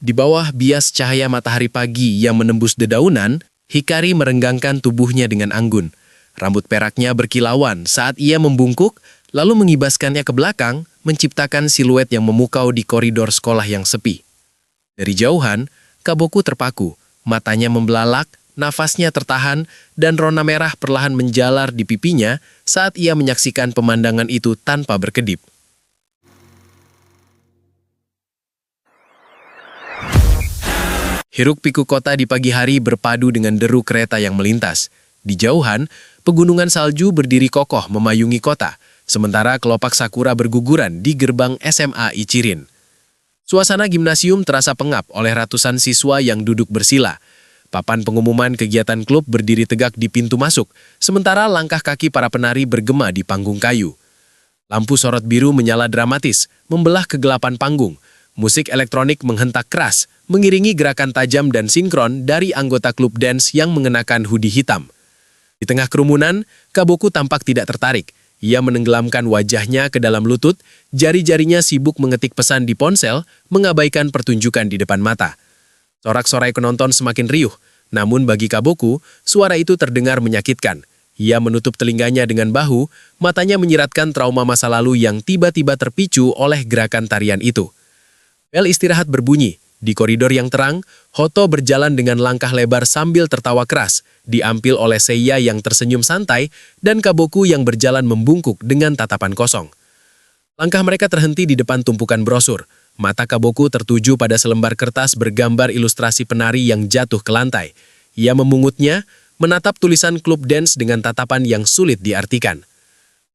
Di bawah bias cahaya matahari pagi yang menembus dedaunan, Hikari merenggangkan tubuhnya dengan anggun. Rambut peraknya berkilauan saat ia membungkuk, lalu mengibaskannya ke belakang, menciptakan siluet yang memukau di koridor sekolah yang sepi. Dari jauhan, Kaboku terpaku, matanya membelalak, nafasnya tertahan, dan rona merah perlahan menjalar di pipinya saat ia menyaksikan pemandangan itu tanpa berkedip. Hiruk-pikuk kota di pagi hari berpadu dengan deru kereta yang melintas. Di jauhan, pegunungan salju berdiri kokoh memayungi kota, sementara kelopak sakura berguguran di gerbang SMA Ichirin. Suasana gimnasium terasa pengap oleh ratusan siswa yang duduk bersila. Papan pengumuman kegiatan klub berdiri tegak di pintu masuk, sementara langkah kaki para penari bergema di panggung kayu. Lampu sorot biru menyala dramatis, membelah kegelapan panggung. Musik elektronik menghentak keras, mengiringi gerakan tajam dan sinkron dari anggota klub dance yang mengenakan hoodie hitam. Di tengah kerumunan, Kaboku tampak tidak tertarik. Ia menenggelamkan wajahnya ke dalam lutut, jari-jarinya sibuk mengetik pesan di ponsel, mengabaikan pertunjukan di depan mata. Sorak-sorai penonton semakin riuh, namun bagi Kaboku, suara itu terdengar menyakitkan. Ia menutup telinganya dengan bahu, matanya menyiratkan trauma masa lalu yang tiba-tiba terpicu oleh gerakan tarian itu. Bel istirahat berbunyi. Di koridor yang terang, Hoto berjalan dengan langkah lebar sambil tertawa keras, diampil oleh Seiya yang tersenyum santai, dan Kaboku yang berjalan membungkuk dengan tatapan kosong. Langkah mereka terhenti di depan tumpukan brosur. Mata Kaboku tertuju pada selembar kertas bergambar ilustrasi penari yang jatuh ke lantai. Ia memungutnya, menatap tulisan klub dance dengan tatapan yang sulit diartikan.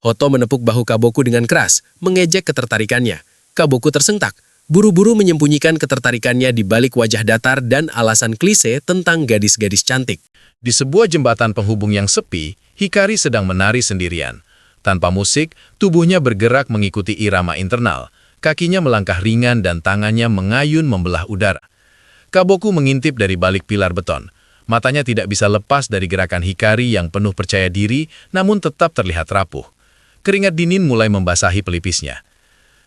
Hoto menepuk bahu Kaboku dengan keras, mengejek ketertarikannya. Kaboku tersentak. Buru-buru menyembunyikan ketertarikannya di balik wajah datar dan alasan klise tentang gadis-gadis cantik. Di sebuah jembatan penghubung yang sepi, Hikari sedang menari sendirian. Tanpa musik, tubuhnya bergerak mengikuti irama internal. Kakinya melangkah ringan dan tangannya mengayun membelah udara. Kaboku mengintip dari balik pilar beton. Matanya tidak bisa lepas dari gerakan Hikari yang penuh percaya diri, namun tetap terlihat rapuh. Keringat dingin mulai membasahi pelipisnya.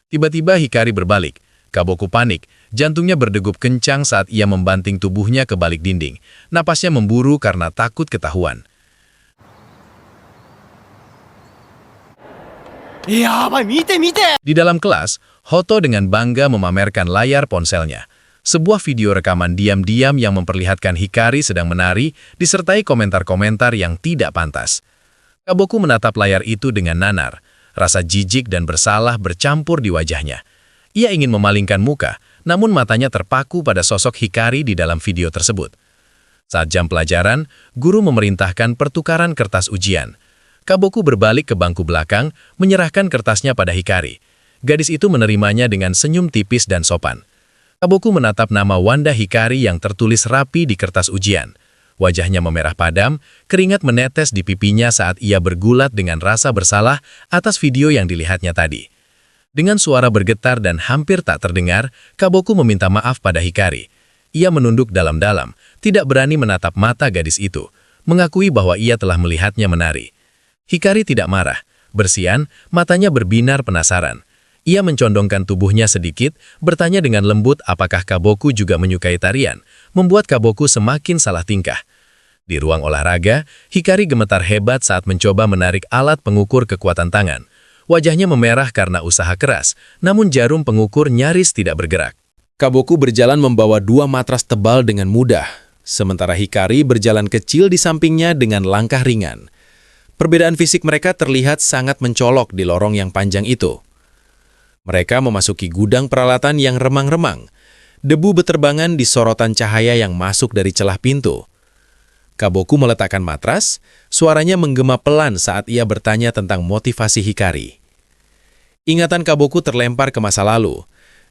Tiba-tiba Hikari berbalik. Kaboku panik, jantungnya berdegup kencang saat ia membanting tubuhnya ke balik dinding. Napasnya memburu karena takut ketahuan. Di dalam kelas, Hoto dengan bangga memamerkan layar ponselnya. Sebuah video rekaman diam-diam yang memperlihatkan Hikari sedang menari, disertai komentar-komentar yang tidak pantas. Kaboku menatap layar itu dengan nanar. Rasa jijik dan bersalah bercampur di wajahnya. Ia ingin memalingkan muka, namun matanya terpaku pada sosok Hikari di dalam video tersebut. Saat jam pelajaran, guru memerintahkan pertukaran kertas ujian. Kaboku berbalik ke bangku belakang, menyerahkan kertasnya pada Hikari. Gadis itu menerimanya dengan senyum tipis dan sopan. Kaboku menatap nama Wanda Hikari yang tertulis rapi di kertas ujian. Wajahnya memerah padam, keringat menetes di pipinya saat ia bergulat dengan rasa bersalah atas video yang dilihatnya tadi. Dengan suara bergetar dan hampir tak terdengar, Kaboku meminta maaf pada Hikari. Ia menunduk dalam-dalam, tidak berani menatap mata gadis itu, mengakui bahwa ia telah melihatnya menari. Hikari tidak marah, bersihan, matanya berbinar penasaran. Ia mencondongkan tubuhnya sedikit, bertanya dengan lembut apakah Kaboku juga menyukai tarian, membuat Kaboku semakin salah tingkah. Di ruang olahraga, Hikari gemetar hebat saat mencoba menarik alat pengukur kekuatan tangan. Wajahnya memerah karena usaha keras, namun jarum pengukur nyaris tidak bergerak. Kaboku berjalan membawa 2 matras tebal dengan mudah, sementara Hikari berjalan kecil di sampingnya dengan langkah ringan. Perbedaan fisik mereka terlihat sangat mencolok di lorong yang panjang itu. Mereka memasuki gudang peralatan yang remang-remang. Debu beterbangan di sorotan cahaya yang masuk dari celah pintu. Kaboku meletakkan matras, suaranya menggema pelan saat ia bertanya tentang motivasi Hikari. Ingatan Kaboku terlempar ke masa lalu.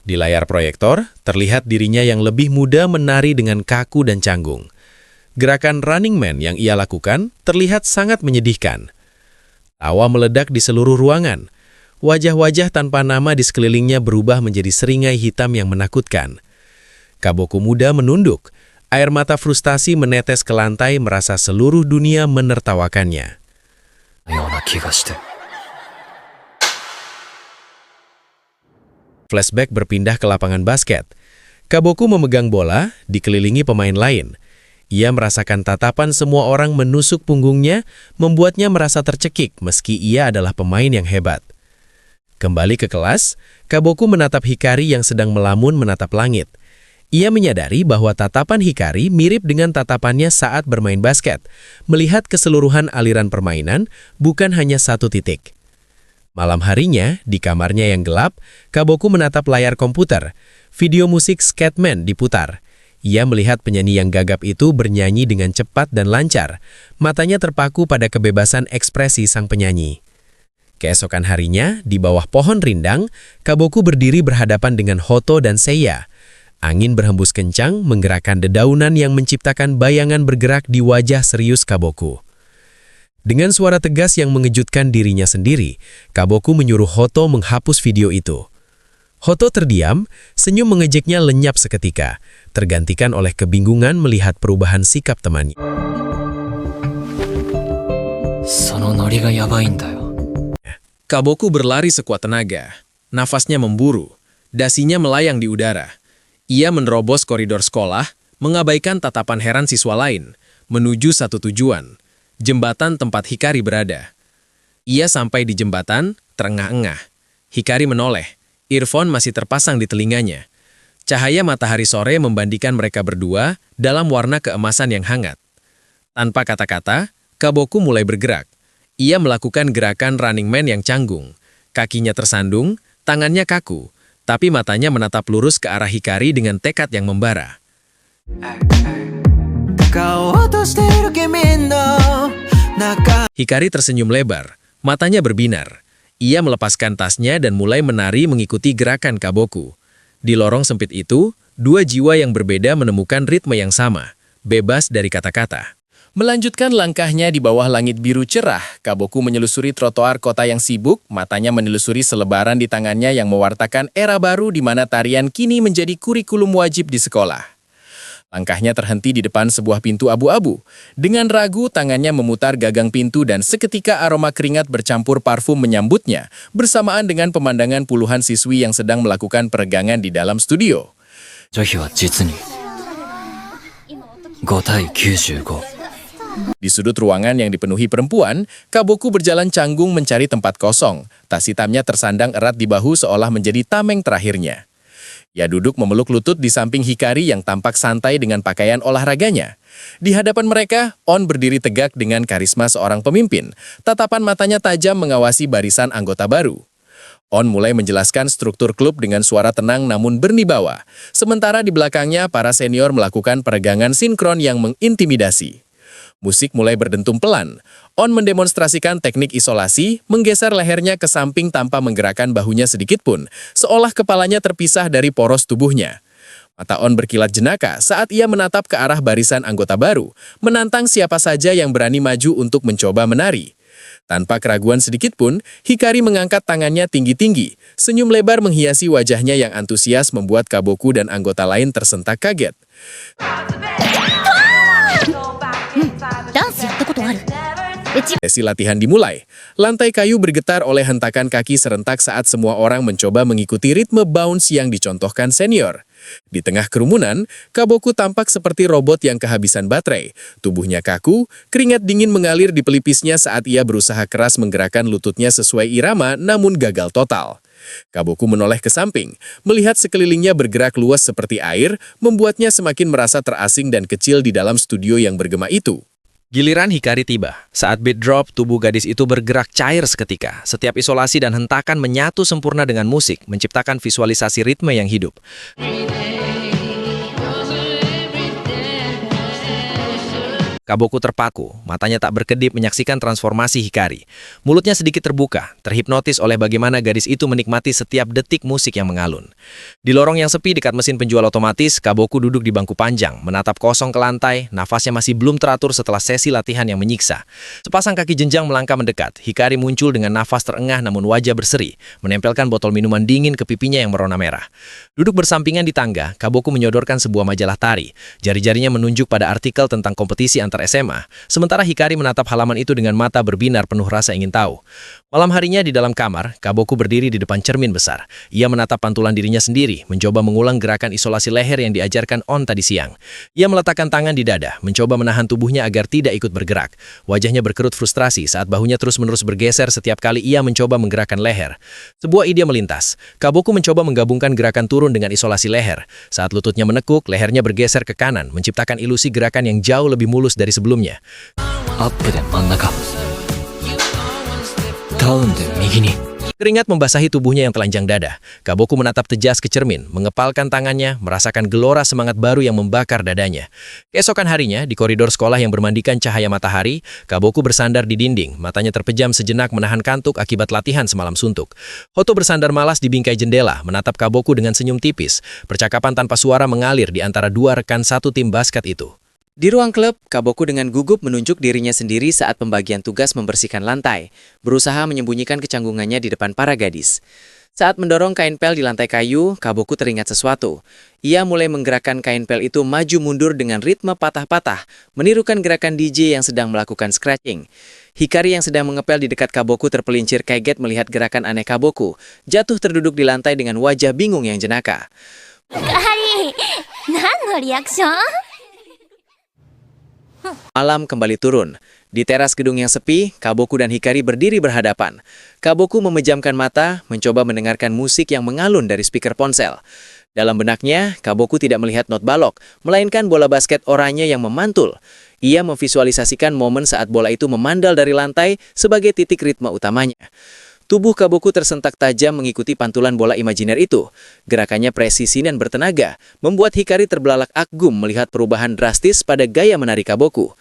Di layar proyektor, terlihat dirinya yang lebih muda menari dengan kaku dan canggung. Gerakan Running Man yang ia lakukan terlihat sangat menyedihkan. Tawa meledak di seluruh ruangan. Wajah-wajah tanpa nama di sekelilingnya berubah menjadi seringai hitam yang menakutkan. Kaboku muda menunduk. Air mata frustasi menetes ke lantai merasa seluruh dunia menertawakannya. Flashback berpindah ke lapangan basket. Kaboku memegang bola, dikelilingi pemain lain. Ia merasakan tatapan semua orang menusuk punggungnya, membuatnya merasa tercekik meski ia adalah pemain yang hebat. Kembali ke kelas, Kaboku menatap Hikari yang sedang melamun menatap langit. Ia menyadari bahwa tatapan Hikari mirip dengan tatapannya saat bermain basket, melihat keseluruhan aliran permainan, bukan hanya satu titik. Malam harinya, di kamarnya yang gelap, Kaboku menatap layar komputer. Video musik Scatman diputar. Ia melihat penyanyi yang gagap itu bernyanyi dengan cepat dan lancar. Matanya terpaku pada kebebasan ekspresi sang penyanyi. Keesokan harinya, di bawah pohon rindang, Kaboku berdiri berhadapan dengan Hoto dan Seiya. Angin berhembus kencang, menggerakkan dedaunan yang menciptakan bayangan bergerak di wajah serius Kaboku. Dengan suara tegas yang mengejutkan dirinya sendiri, Kaboku menyuruh Hoto menghapus video itu. Hoto terdiam, senyum mengejeknya lenyap seketika, tergantikan oleh kebingungan melihat perubahan sikap temannya. Kaboku berlari sekuat tenaga, nafasnya memburu, dasinya melayang di udara. Ia menerobos koridor sekolah, mengabaikan tatapan heran siswa lain, menuju satu tujuan, jembatan tempat Hikari berada. Ia sampai di jembatan, terengah-engah. Hikari menoleh, earphone masih terpasang di telinganya. Cahaya matahari sore membandingkan mereka berdua dalam warna keemasan yang hangat. Tanpa kata-kata, Kaboku mulai bergerak. Ia melakukan gerakan Running Man yang canggung. Kakinya tersandung, tangannya kaku. Tapi matanya menatap lurus ke arah Hikari dengan tekad yang membara. Hikari tersenyum lebar, matanya berbinar. Ia melepaskan tasnya dan mulai menari mengikuti gerakan Kaboku. Di lorong sempit itu, dua jiwa yang berbeda menemukan ritme yang sama, bebas dari kata-kata. Melanjutkan langkahnya di bawah langit biru cerah, Kaboku menyelusuri trotoar kota yang sibuk, matanya menelusuri selebaran di tangannya yang mewartakan era baru di mana tarian kini menjadi kurikulum wajib di sekolah. Langkahnya terhenti di depan sebuah pintu abu-abu. Dengan ragu, tangannya memutar gagang pintu dan seketika aroma keringat bercampur parfum menyambutnya, bersamaan dengan pemandangan puluhan siswi yang sedang melakukan peregangan di dalam studio. 女比は実に5対95 Di sudut ruangan yang dipenuhi perempuan, Kaboku berjalan canggung mencari tempat kosong. Tas hitamnya tersandang erat di bahu seolah menjadi tameng terakhirnya. Ia duduk memeluk lutut di samping Hikari yang tampak santai dengan pakaian olahraganya. Di hadapan mereka, On berdiri tegak dengan karisma seorang pemimpin. Tatapan matanya tajam mengawasi barisan anggota baru. On mulai menjelaskan struktur klub dengan suara tenang namun bernibawa. Sementara di belakangnya, para senior melakukan peregangan sinkron yang mengintimidasi. Musik mulai berdentum pelan. On mendemonstrasikan teknik isolasi, menggeser lehernya ke samping tanpa menggerakkan bahunya sedikit pun, seolah kepalanya terpisah dari poros tubuhnya. Mata On berkilat jenaka saat ia menatap ke arah barisan anggota baru, menantang siapa saja yang berani maju untuk mencoba menari. Tanpa keraguan sedikit pun, Hikari mengangkat tangannya tinggi-tinggi. Senyum lebar menghiasi wajahnya yang antusias membuat Kaboku dan anggota lain tersentak kaget. Sesi latihan dimulai. Lantai kayu bergetar oleh hentakan kaki serentak saat semua orang mencoba mengikuti ritme bounce yang dicontohkan senior. Di tengah kerumunan, Kaboku tampak seperti robot yang kehabisan baterai. Tubuhnya kaku, keringat dingin mengalir di pelipisnya saat ia berusaha keras menggerakkan lututnya sesuai irama namun gagal total. Kaboku menoleh ke samping, melihat sekelilingnya bergerak luas seperti air, membuatnya semakin merasa terasing dan kecil di dalam studio yang bergema itu. Giliran Hikari tiba. Saat beat drop, tubuh gadis itu bergerak cair seketika. Setiap isolasi dan hentakan menyatu sempurna dengan musik, menciptakan visualisasi ritme yang hidup. Kaboku terpaku, matanya tak berkedip menyaksikan transformasi Hikari. Mulutnya sedikit terbuka, terhipnotis oleh bagaimana gadis itu menikmati setiap detik musik yang mengalun. Di lorong yang sepi dekat mesin penjual otomatis, Kaboku duduk di bangku panjang, menatap kosong ke lantai, nafasnya masih belum teratur setelah sesi latihan yang menyiksa. Sepasang kaki jenjang melangkah mendekat, Hikari muncul dengan nafas terengah namun wajah berseri, menempelkan botol minuman dingin ke pipinya yang berwarna merah. Duduk bersampingan di tangga, Kaboku menyodorkan sebuah majalah tari. Jari-jarinya menunjuk pada artikel tentang kompetisi antar SMA, sementara Hikari menatap halaman itu dengan mata berbinar penuh rasa ingin tahu. Malam harinya di dalam kamar, Kaboku berdiri di depan cermin besar. Ia menatap pantulan dirinya sendiri, mencoba mengulang gerakan isolasi leher yang diajarkan On tadi siang. Ia meletakkan tangan di dada, mencoba menahan tubuhnya agar tidak ikut bergerak. Wajahnya berkerut frustrasi saat bahunya terus-menerus bergeser setiap kali ia mencoba menggerakkan leher. Sebuah ide melintas. Kaboku mencoba menggabungkan gerakan turun dengan isolasi leher. Saat lututnya menekuk, lehernya bergeser ke kanan, menciptakan ilusi gerakan yang jauh lebih mulus dari sebelumnya. アップで真ん中ダウンで右に Keringat membasahi tubuhnya yang telanjang dada. Kaboku menatap tejas ke cermin, mengepalkan tangannya, merasakan gelora semangat baru yang membakar dadanya. Keesokan harinya, di koridor sekolah yang bermandikan cahaya matahari, Kaboku bersandar di dinding, matanya terpejam sejenak menahan kantuk akibat latihan semalam suntuk. Hoto bersandar malas di bingkai jendela, menatap Kaboku dengan senyum tipis. Percakapan tanpa suara mengalir di antara dua rekan satu tim basket itu. Di ruang klub, Kaboku dengan gugup menunjuk dirinya sendiri saat pembagian tugas membersihkan lantai, berusaha menyembunyikan kecanggungannya di depan para gadis. Saat mendorong kain pel di lantai kayu, Kaboku teringat sesuatu. Ia mulai menggerakkan kain pel itu maju mundur dengan ritme patah-patah, menirukan gerakan DJ yang sedang melakukan scratching. Hikari yang sedang mengepel di dekat Kaboku terpelincir kaget melihat gerakan aneh Kaboku, jatuh terduduk di lantai dengan wajah bingung yang jenaka. Hikari, ¿何のリアクション? Malam kembali turun. Di teras gedung yang sepi, Kaboku dan Hikari berdiri berhadapan. Kaboku memejamkan mata, mencoba mendengarkan musik yang mengalun dari speaker ponsel. Dalam benaknya, Kaboku tidak melihat not balok, melainkan bola basket oranye yang memantul. Ia memvisualisasikan momen saat bola itu memandal dari lantai sebagai titik ritme utamanya. Tubuh Kaboku tersentak tajam mengikuti pantulan bola imajiner itu. Gerakannya presisi dan bertenaga, membuat Hikari terbelalak agum melihat perubahan drastis pada gaya menari Kaboku.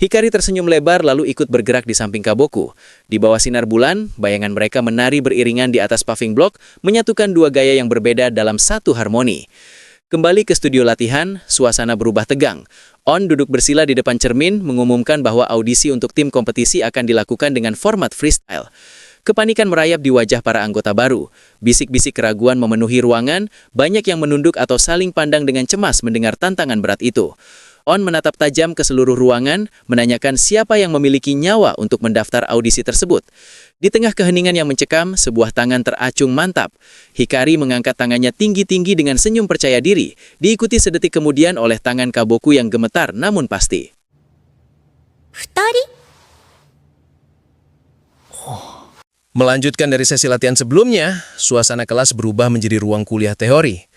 Hikari tersenyum lebar lalu ikut bergerak di samping Kaboku. Di bawah sinar bulan, bayangan mereka menari beriringan di atas paving block, menyatukan dua gaya yang berbeda dalam satu harmoni. Kembali ke studio latihan, suasana berubah tegang. On duduk bersila di depan cermin, mengumumkan bahwa audisi untuk tim kompetisi akan dilakukan dengan format freestyle. Kepanikan merayap di wajah para anggota baru. Bisik-bisik keraguan memenuhi ruangan, banyak yang menunduk atau saling pandang dengan cemas mendengar tantangan berat itu. On menatap tajam ke seluruh ruangan, menanyakan siapa yang memiliki nyawa untuk mendaftar audisi tersebut. Di tengah keheningan yang mencekam, sebuah tangan teracung mantap. Hikari mengangkat tangannya tinggi-tinggi dengan senyum percaya diri, diikuti sedetik kemudian oleh tangan Kaboku yang gemetar namun pasti. 2人? Melanjutkan dari sesi latihan sebelumnya, suasana kelas berubah menjadi ruang kuliah teori.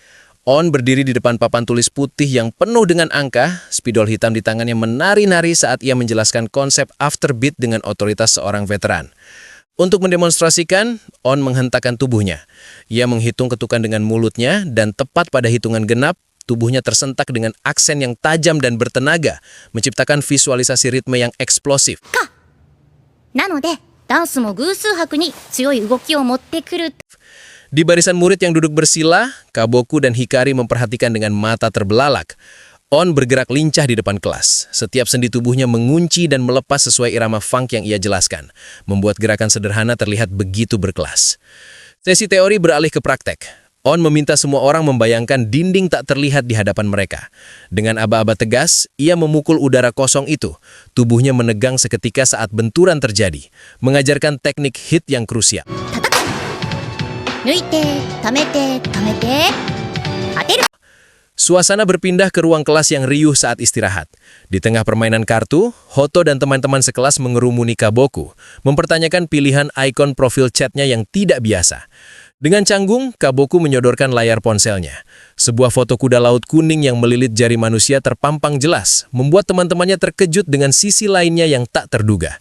On berdiri di depan papan tulis putih yang penuh dengan angka, spidol hitam di tangannya menari-nari saat ia menjelaskan konsep afterbeat dengan otoritas seorang veteran. Untuk mendemonstrasikan, On menghentakkan tubuhnya. Ia menghitung ketukan dengan mulutnya dan tepat pada hitungan genap, tubuhnya tersentak dengan aksen yang tajam dan bertenaga, menciptakan visualisasi ritme yang eksplosif. なので、ダンスも偶数拍に強い動きを持ってくる。 Di barisan murid yang duduk bersila, Kaboku dan Hikari memperhatikan dengan mata terbelalak. On bergerak lincah di depan kelas. Setiap sendi tubuhnya mengunci dan melepas sesuai irama funk yang ia jelaskan, membuat gerakan sederhana terlihat begitu berkelas. Sesi teori beralih ke praktek. On meminta semua orang membayangkan dinding tak terlihat di hadapan mereka. Dengan aba-aba tegas, ia memukul udara kosong itu. Tubuhnya menegang seketika saat benturan terjadi, mengajarkan teknik hit yang krusial. 抜いて、溜めて、溜めて、当てる。 Suasana berpindah ke ruang kelas yang riuh saat istirahat. Di tengah permainan kartu, Hoto dan teman-teman sekelas mengerumuni Kaboku, mempertanyakan pilihan ikon profil chatnya yang tidak biasa. Dengan canggung, Kaboku menyodorkan layar ponselnya. Sebuah foto kuda laut kuning yang melilit jari manusia terpampang jelas, membuat teman-temannya terkejut dengan sisi lainnya yang tak terduga.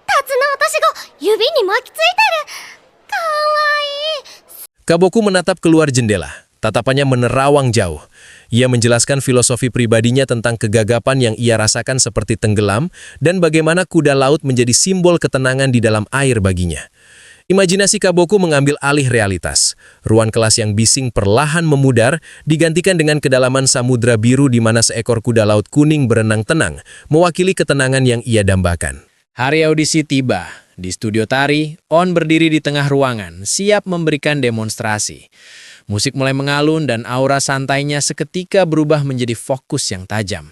タツの私が指に巻きついてる。かわいい。 Kaboku menatap keluar jendela. Tatapannya menerawang jauh. Ia menjelaskan filosofi pribadinya tentang kegagapan yang ia rasakan seperti tenggelam dan bagaimana kuda laut menjadi simbol ketenangan di dalam air baginya. Imajinasi Kaboku mengambil alih realitas. Ruang kelas yang bising perlahan memudar digantikan dengan kedalaman samudra biru di mana seekor kuda laut kuning berenang tenang, mewakili ketenangan yang ia dambakan. Hari audisi tiba. Di studio tari, On berdiri di tengah ruangan, siap memberikan demonstrasi. Musik mulai mengalun dan aura santainya seketika berubah menjadi fokus yang tajam.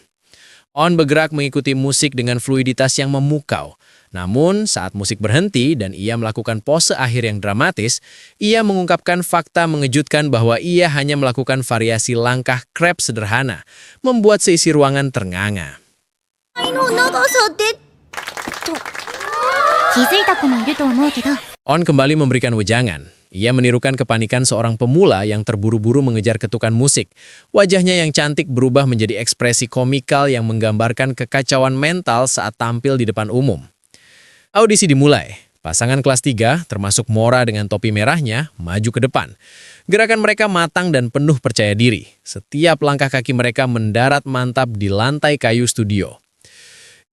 On bergerak mengikuti musik dengan fluiditas yang memukau. Namun, saat musik berhenti dan ia melakukan pose akhir yang dramatis, ia mengungkapkan fakta mengejutkan bahwa ia hanya melakukan variasi langkah krep sederhana, membuat seisi ruangan ternganga. の長さでと気づいた子もいると思うけど On kembali memberikan wejangan. Ia menirukan kepanikan seorang pemula yang terburu-buru mengejar ketukan musik. Wajahnya yang cantik berubah menjadi ekspresi komikal yang menggambarkan kekacauan mental saat tampil di depan umum. Audisi dimulai. Pasangan kelas 3, termasuk Mora dengan topi merahnya, maju ke depan. Gerakan mereka matang dan penuh percaya diri. Setiap langkah kaki mereka mendarat mantap di lantai kayu studio.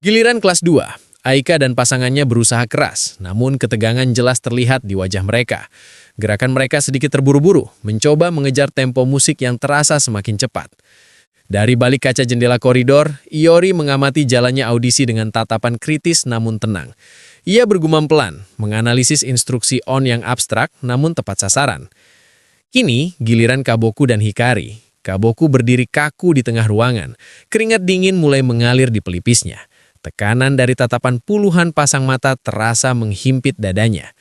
Giliran kelas 2, Aika dan pasangannya berusaha keras, namun ketegangan jelas terlihat di wajah mereka. Gerakan mereka sedikit terburu-buru, mencoba mengejar tempo musik yang terasa semakin cepat. Dari balik kaca jendela koridor, Iori mengamati jalannya audisi dengan tatapan kritis namun tenang. Ia bergumam pelan, menganalisis instruksi On yang abstrak namun tepat sasaran. Kini, giliran Kaboku dan Hikari. Kaboku berdiri kaku di tengah ruangan. Keringat dingin mulai mengalir di pelipisnya. Tekanan dari tatapan puluhan pasang mata terasa menghimpit dadanya.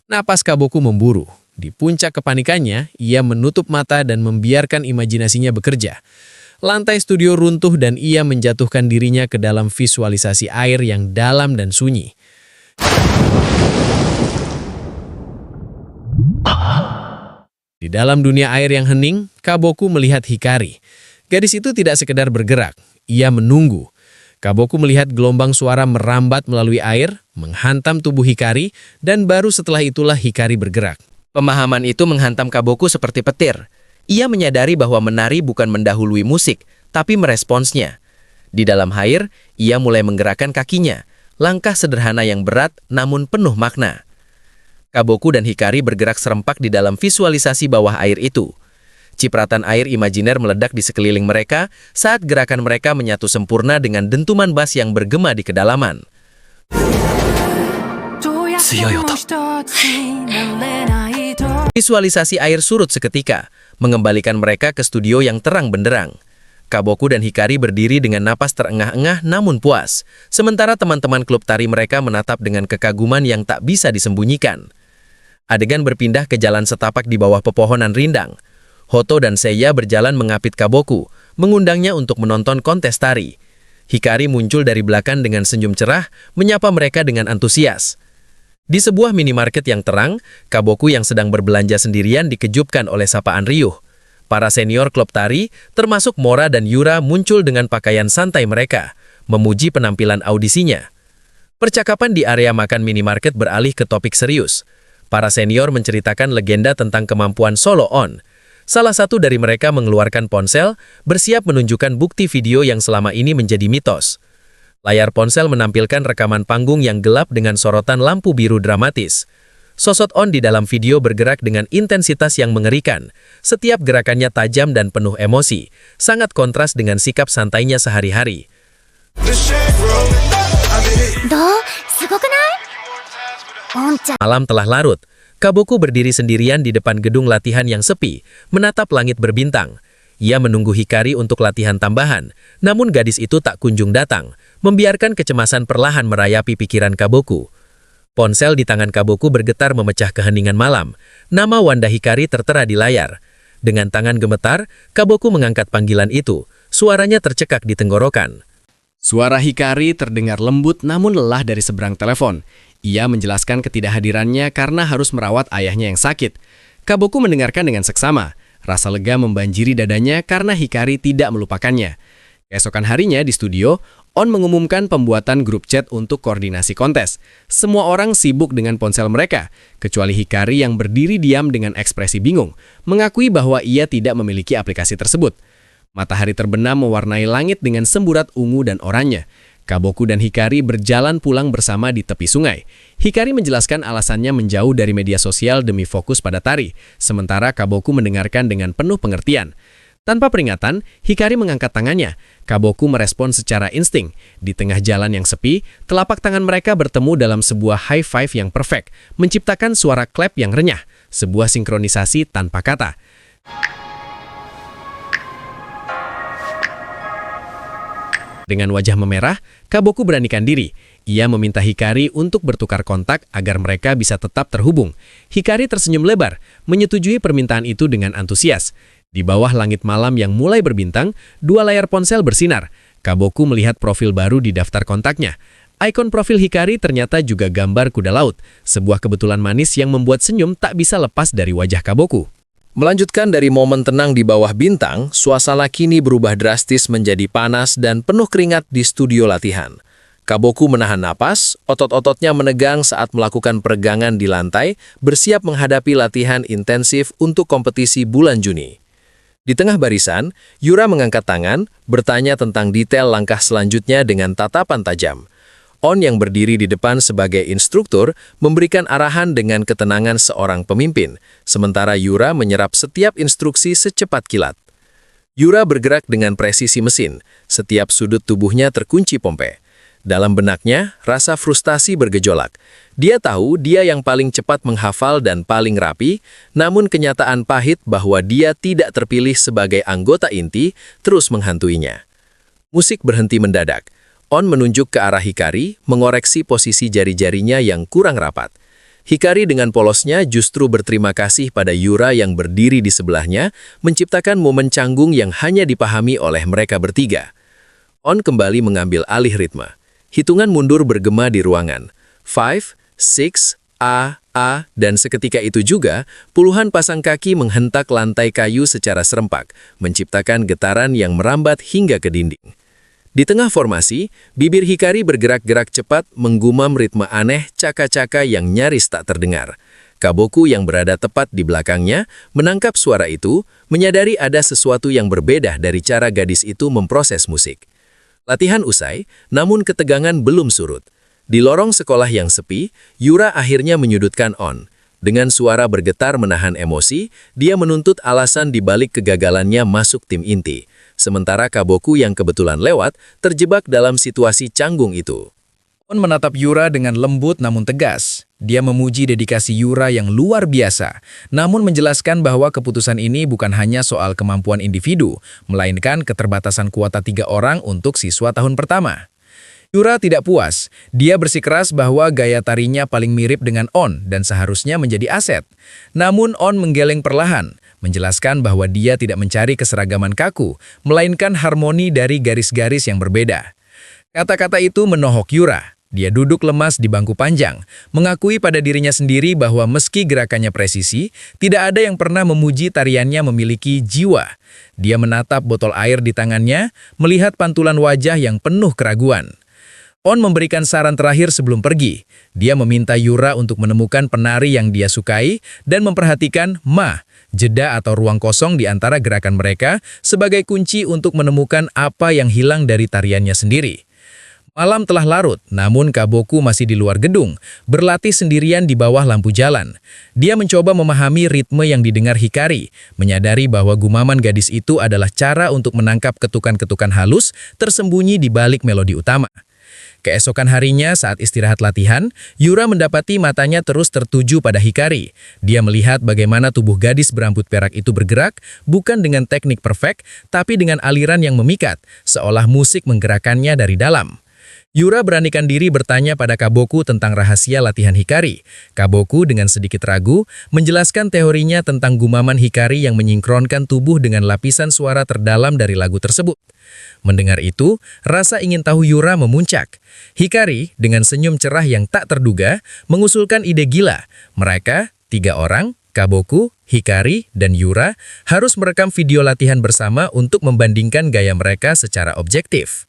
Napas Kaboku memburu. Di puncak kepanikannya, ia menutup mata dan membiarkan imajinasinya bekerja. Lantai studio runtuh dan ia menjatuhkan dirinya ke dalam visualisasi air yang dalam dan sunyi. Di dalam dunia air yang hening, Kaboku melihat Hikari. Gadis itu tidak sekedar bergerak, ia menunggu. Kaboku melihat gelombang suara merambat melalui air, menghantam tubuh Hikari, dan baru setelah itulah Hikari bergerak. Pemahaman itu menghantam Kaboku seperti petir. Ia menyadari bahwa menari bukan mendahului musik, tapi meresponsnya. Di dalam air, ia mulai menggerakkan kakinya. Langkah sederhana yang berat namun penuh makna. Kaboku dan Hikari bergerak serempak di dalam visualisasi bawah air itu. Cipratan air imajiner meledak di sekeliling mereka saat gerakan mereka menyatu sempurna dengan dentuman bass yang bergema di kedalaman. Visualisasi air surut seketika, mengembalikan mereka ke studio yang terang benderang. Kaboku dan Hikari berdiri dengan napas terengah-engah namun puas, sementara teman-teman klub tari mereka menatap dengan kekaguman yang tak bisa disembunyikan. Adegan berpindah ke jalan setapak di bawah pepohonan rindang. Hoto dan Seiya berjalan mengapit Kaboku, mengundangnya untuk menonton kontes tari. Hikari muncul dari belakang dengan senyum cerah, menyapa mereka dengan antusias. Di sebuah minimarket yang terang, Kaboku yang sedang berbelanja sendirian dikejutkan oleh sapaan riuh. Para senior klub tari, termasuk Mora dan Yura, muncul dengan pakaian santai mereka, memuji penampilan audisinya. Percakapan di area makan minimarket beralih ke topik serius. Para senior menceritakan legenda tentang kemampuan solo On. Salah satu dari mereka mengeluarkan ponsel, bersiap menunjukkan bukti video yang selama ini menjadi mitos. Layar ponsel menampilkan rekaman panggung yang gelap dengan sorotan lampu biru dramatis. Sosok On di dalam video bergerak dengan intensitas yang mengerikan. Setiap gerakannya tajam dan penuh emosi, sangat kontras dengan sikap santainya sehari-hari. どうすごくない？おんちゃん Malam telah larut. Kaboku berdiri sendirian di depan gedung latihan yang sepi, menatap langit berbintang. Ia menunggu Hikari untuk latihan tambahan, namun gadis itu tak kunjung datang, membiarkan kecemasan perlahan merayapi pikiran Kaboku. Ponsel di tangan Kaboku bergetar memecah keheningan malam. Nama Wanda Hikari tertera di layar. Dengan tangan gemetar, Kaboku mengangkat panggilan itu. Suaranya tercekak di tenggorokan. Suara Hikari terdengar lembut namun lelah dari seberang telepon. Ia menjelaskan ketidakhadirannya karena harus merawat ayahnya yang sakit. Kaboku mendengarkan dengan seksama. Rasa lega membanjiri dadanya karena Hikari tidak melupakannya. Keesokan harinya di studio, On mengumumkan pembuatan grup chat untuk koordinasi kontes. Semua orang sibuk dengan ponsel mereka, kecuali Hikari yang berdiri diam dengan ekspresi bingung, mengakui bahwa ia tidak memiliki aplikasi tersebut. Matahari terbenam mewarnai langit dengan semburat ungu dan oranye. Kaboku dan Hikari berjalan pulang bersama di tepi sungai. Hikari menjelaskan alasannya menjauh dari media sosial demi fokus pada tari, sementara Kaboku mendengarkan dengan penuh pengertian. Tanpa peringatan, Hikari mengangkat tangannya. Kaboku merespon secara insting. Di tengah jalan yang sepi, telapak tangan mereka bertemu dalam sebuah high five yang perfect, menciptakan suara clap yang renyah, sebuah sinkronisasi tanpa kata. Dengan wajah memerah, Kaboku beranikan diri. Ia meminta Hikari untuk bertukar kontak agar mereka bisa tetap terhubung. Hikari tersenyum lebar, menyetujui permintaan itu dengan antusias. Di bawah langit malam yang mulai berbintang, dua layar ponsel bersinar. Kaboku melihat profil baru di daftar kontaknya. Ikon profil Hikari ternyata juga gambar kuda laut, sebuah kebetulan manis yang membuat senyum tak bisa lepas dari wajah Kaboku. Melanjutkan dari momen tenang di bawah bintang, suasana kini berubah drastis menjadi panas dan penuh keringat di studio latihan. Kaboku menahan napas, otot-ototnya menegang saat melakukan peregangan di lantai, bersiap menghadapi latihan intensif untuk kompetisi bulan Juni. Di tengah barisan, Yura mengangkat tangan, bertanya tentang detail langkah selanjutnya dengan tatapan tajam. On yang berdiri di depan sebagai instruktur memberikan arahan dengan ketenangan seorang pemimpin, sementara Yura menyerap setiap instruksi secepat kilat. Yura bergerak dengan presisi mesin, setiap sudut tubuhnya terkunci pompe. Dalam benaknya, rasa frustasi bergejolak. Dia tahu dia yang paling cepat menghafal dan paling rapi, namun kenyataan pahit bahwa dia tidak terpilih sebagai anggota inti terus menghantuinya. Musik berhenti mendadak. On menunjuk ke arah Hikari, mengoreksi posisi jari-jarinya yang kurang rapat. Hikari dengan polosnya justru berterima kasih pada Yura yang berdiri di sebelahnya, menciptakan momen canggung yang hanya dipahami oleh mereka bertiga. On kembali mengambil alih ritme. Hitungan mundur bergema di ruangan. 5, 6, A, dan seketika itu juga, puluhan pasang kaki menghentak lantai kayu secara serempak, menciptakan getaran yang merambat hingga ke dinding. Di tengah formasi, bibir Hikari bergerak-gerak cepat menggumam ritme aneh caka-caka yang nyaris tak terdengar. Kaboku yang berada tepat di belakangnya menangkap suara itu, menyadari ada sesuatu yang berbeda dari cara gadis itu memproses musik. Latihan usai, namun ketegangan belum surut. Di lorong sekolah yang sepi, Yura akhirnya menyudutkan On. Dengan suara bergetar menahan emosi, dia menuntut alasan di balik kegagalannya masuk tim inti. Sementara Kaboku yang kebetulan lewat, terjebak dalam situasi canggung itu. On menatap Yura dengan lembut namun tegas. Dia memuji dedikasi Yura yang luar biasa, namun menjelaskan bahwa keputusan ini bukan hanya soal kemampuan individu, melainkan keterbatasan kuota 3 orang untuk siswa tahun pertama. Yura tidak puas. Dia bersikeras bahwa gaya tarinya paling mirip dengan On dan seharusnya menjadi aset. Namun On menggeleng perlahan, menjelaskan bahwa dia tidak mencari keseragaman kaku, melainkan harmoni dari garis-garis yang berbeda. Kata-kata itu menohok Yura. Dia duduk lemas di bangku panjang, mengakui pada dirinya sendiri bahwa meski gerakannya presisi, tidak ada yang pernah memuji tariannya memiliki jiwa. Dia menatap botol air di tangannya, melihat pantulan wajah yang penuh keraguan. On memberikan saran terakhir sebelum pergi. Dia meminta Yura untuk menemukan penari yang dia sukai dan memperhatikan jeda atau ruang kosong di antara gerakan mereka sebagai kunci untuk menemukan apa yang hilang dari tariannya sendiri. Malam telah larut, namun Kaboku masih di luar gedung, berlatih sendirian di bawah lampu jalan. Dia mencoba memahami ritme yang didengar Hikari, menyadari bahwa gumaman gadis itu adalah cara untuk menangkap ketukan-ketukan halus tersembunyi di balik melodi utama. Keesokan harinya saat istirahat latihan, Yura mendapati matanya terus tertuju pada Hikari. Dia melihat bagaimana tubuh gadis berambut perak itu bergerak, bukan dengan teknik perfect, tapi dengan aliran yang memikat, seolah musik menggerakkannya dari dalam. Yura beranikan diri bertanya pada Kaboku tentang rahasia latihan Hikari. Kaboku dengan sedikit ragu menjelaskan teorinya tentang gumaman Hikari yang menyinkronkan tubuh dengan lapisan suara terdalam dari lagu tersebut. Mendengar itu, rasa ingin tahu Yura memuncak. Hikari dengan senyum cerah yang tak terduga mengusulkan ide gila. Mereka, 3 orang, Kaboku, Hikari, dan Yura harus merekam video latihan bersama untuk membandingkan gaya mereka secara objektif.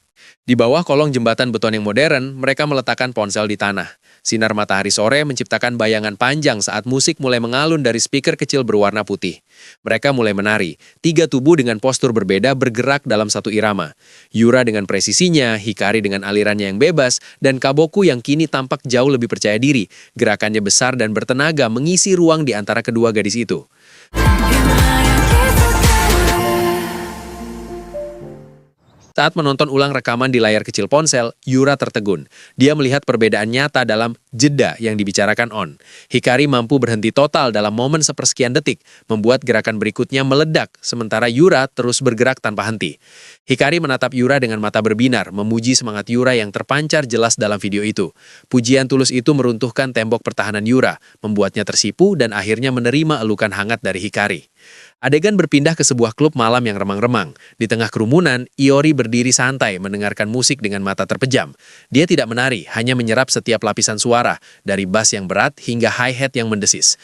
Di bawah kolong jembatan beton yang modern, mereka meletakkan ponsel di tanah. Sinar matahari sore menciptakan bayangan panjang saat musik mulai mengalun dari speaker kecil berwarna putih. Mereka mulai menari. 3 tubuh dengan postur berbeda bergerak dalam satu irama. Yura dengan presisinya, Hikari dengan alirannya yang bebas, dan Kaboku yang kini tampak jauh lebih percaya diri. Gerakannya besar dan bertenaga mengisi ruang di antara kedua gadis itu. Saat menonton ulang rekaman di layar kecil ponsel, Yura tertegun. Dia melihat perbedaan nyata dalam jeda yang dibicarakan On. Hikari mampu berhenti total dalam momen sepersekian detik, membuat gerakan berikutnya meledak, sementara Yura terus bergerak tanpa henti. Hikari menatap Yura dengan mata berbinar, memuji semangat Yura yang terpancar jelas dalam video itu. Pujian tulus itu meruntuhkan tembok pertahanan Yura, membuatnya tersipu dan akhirnya menerima elukan hangat dari Hikari. Adegan berpindah ke sebuah klub malam yang remang-remang. Di tengah kerumunan, Iori berdiri santai mendengarkan musik dengan mata terpejam. Dia tidak menari, hanya menyerap setiap lapisan suara, dari bass yang berat hingga hi-hat yang mendesis.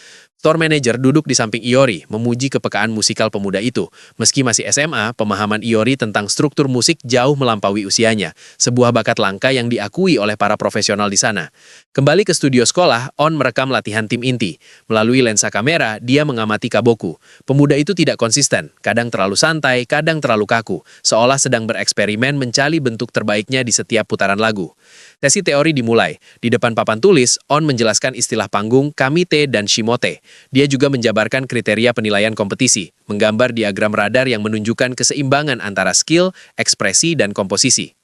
Store manager duduk di samping Iori, memuji kepekaan musikal pemuda itu. Meski masih SMA, pemahaman Iori tentang struktur musik jauh melampaui usianya. Sebuah bakat langka yang diakui oleh para profesional di sana. Kembali ke studio sekolah, On merekam latihan tim inti. Melalui lensa kamera, dia mengamati Kaboku. Pemuda itu tidak konsisten, kadang terlalu santai, kadang terlalu kaku, seolah sedang bereksperimen mencari bentuk terbaiknya di setiap putaran lagu. Sesi teori dimulai. Di depan papan tulis, On menjelaskan istilah panggung, kamite, dan shimote. Dia juga menjabarkan kriteria penilaian kompetisi, menggambar diagram radar yang menunjukkan keseimbangan antara skill, ekspresi, dan komposisi.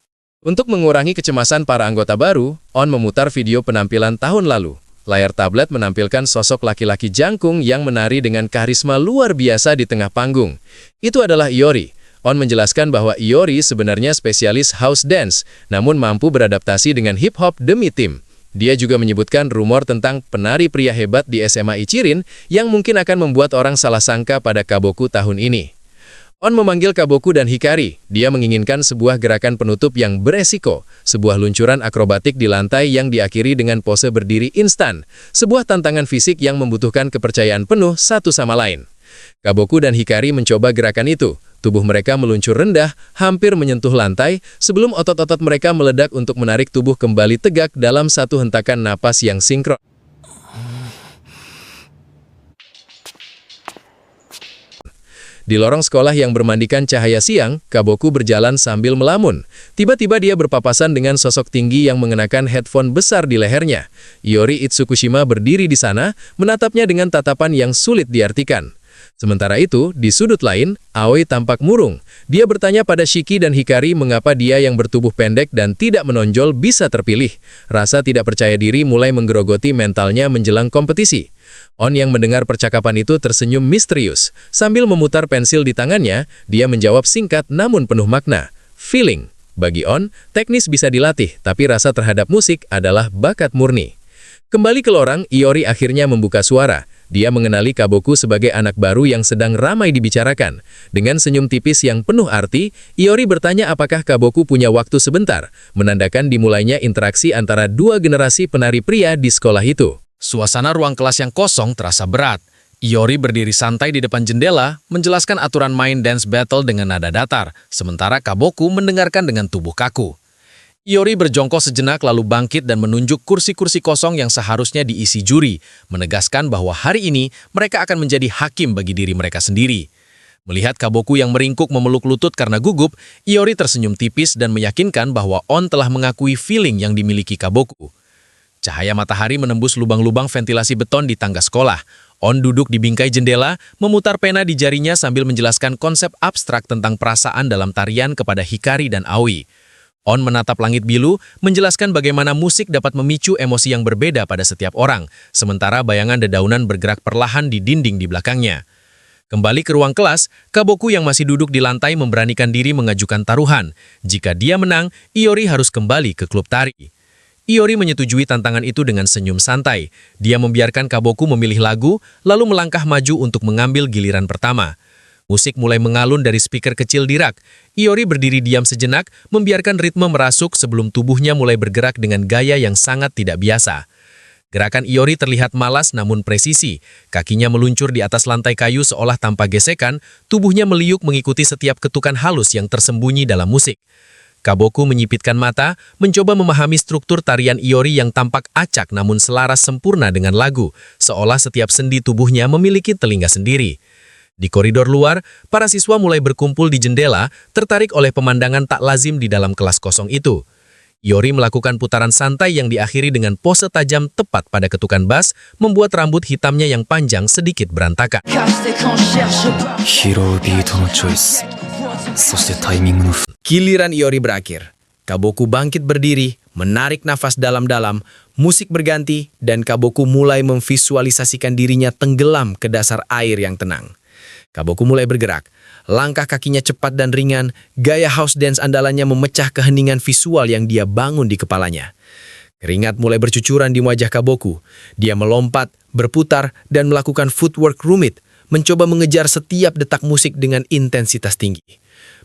Untuk mengurangi kecemasan para anggota baru, On memutar video penampilan tahun lalu. Layar tablet menampilkan sosok laki-laki jangkung yang menari dengan karisma luar biasa di tengah panggung. Itu adalah Iori. On menjelaskan bahwa Iori sebenarnya spesialis house dance, namun mampu beradaptasi dengan hip-hop demi tim. Dia juga menyebutkan rumor tentang penari pria hebat di SMA Ichirin yang mungkin akan membuat orang salah sangka pada Kaboku tahun ini. On memanggil Kaboku dan Hikari. Dia menginginkan sebuah gerakan penutup yang beresiko, sebuah luncuran akrobatik di lantai yang diakhiri dengan pose berdiri instan, sebuah tantangan fisik yang membutuhkan kepercayaan penuh satu sama lain. Kaboku dan Hikari mencoba gerakan itu. Tubuh mereka meluncur rendah, hampir menyentuh lantai, sebelum otot-otot mereka meledak untuk menarik tubuh kembali tegak dalam satu hentakan napas yang sinkron. Di lorong sekolah yang bermandikan cahaya siang, Kaboku berjalan sambil melamun. Tiba-tiba dia berpapasan dengan sosok tinggi yang mengenakan headphone besar di lehernya. Iori Itsukushima berdiri di sana, menatapnya dengan tatapan yang sulit diartikan. Sementara itu, di sudut lain, Aoi tampak murung. Dia bertanya pada Shiki dan Hikari mengapa dia yang bertubuh pendek dan tidak menonjol bisa terpilih. Rasa tidak percaya diri mulai menggerogoti mentalnya menjelang kompetisi. On yang mendengar percakapan itu tersenyum misterius. Sambil memutar pensil di tangannya, dia menjawab singkat namun penuh makna. Feeling. Bagi On, teknis bisa dilatih, tapi rasa terhadap musik adalah bakat murni. Kembali ke lorong, Iori akhirnya membuka suara. Dia mengenali Kaboku sebagai anak baru yang sedang ramai dibicarakan. Dengan senyum tipis yang penuh arti, Iori bertanya apakah Kaboku punya waktu sebentar, menandakan dimulainya interaksi antara dua generasi penari pria di sekolah itu. Suasana ruang kelas yang kosong terasa berat. Iori berdiri santai di depan jendela, menjelaskan aturan main dance battle dengan nada datar, sementara Kaboku mendengarkan dengan tubuh kaku. Iori berjongkok sejenak lalu bangkit dan menunjuk kursi-kursi kosong yang seharusnya diisi juri, menegaskan bahwa hari ini mereka akan menjadi hakim bagi diri mereka sendiri. Melihat Kaboku yang meringkuk memeluk lutut karena gugup, Iori tersenyum tipis dan meyakinkan bahwa On telah mengakui feeling yang dimiliki Kaboku. Cahaya matahari menembus lubang-lubang ventilasi beton di tangga sekolah. On duduk di bingkai jendela, memutar pena di jarinya sambil menjelaskan konsep abstrak tentang perasaan dalam tarian kepada Hikari dan Aoi. On menatap langit biru, menjelaskan bagaimana musik dapat memicu emosi yang berbeda pada setiap orang, sementara bayangan dedaunan bergerak perlahan di dinding di belakangnya. Kembali ke ruang kelas, Kaboku yang masih duduk di lantai memberanikan diri mengajukan taruhan. Jika dia menang, Iori harus kembali ke klub tari. Iori menyetujui tantangan itu dengan senyum santai. Dia membiarkan Kaboku memilih lagu, lalu melangkah maju untuk mengambil giliran pertama. Musik mulai mengalun dari speaker kecil di rak. Iori berdiri diam sejenak, membiarkan ritme merasuk sebelum tubuhnya mulai bergerak dengan gaya yang sangat tidak biasa. Gerakan Iori terlihat malas namun presisi. Kakinya meluncur di atas lantai kayu seolah tanpa gesekan, tubuhnya meliuk mengikuti setiap ketukan halus yang tersembunyi dalam musik. Kaboku menyipitkan mata, mencoba memahami struktur tarian Iori yang tampak acak namun selaras sempurna dengan lagu, seolah setiap sendi tubuhnya memiliki telinga sendiri. Di koridor luar, para siswa mulai berkumpul di jendela, tertarik oleh pemandangan tak lazim di dalam kelas kosong itu. Iori melakukan putaran santai yang diakhiri dengan pose tajam tepat pada ketukan bass, membuat rambut hitamnya yang panjang sedikit berantakan. 拾うビートのチョイス、そしてタイミングの Giliran Iori berakhir. Kaboku bangkit berdiri, menarik nafas dalam-dalam, musik berganti, dan Kaboku mulai memvisualisasikan dirinya tenggelam ke dasar air yang tenang. Kaboku mulai bergerak. Langkah kakinya cepat dan ringan, gaya house dance andalannya memecah keheningan visual yang dia bangun di kepalanya. Keringat mulai bercucuran di wajah Kaboku. Dia melompat, berputar, dan melakukan footwork rumit, mencoba mengejar setiap detak musik dengan intensitas tinggi.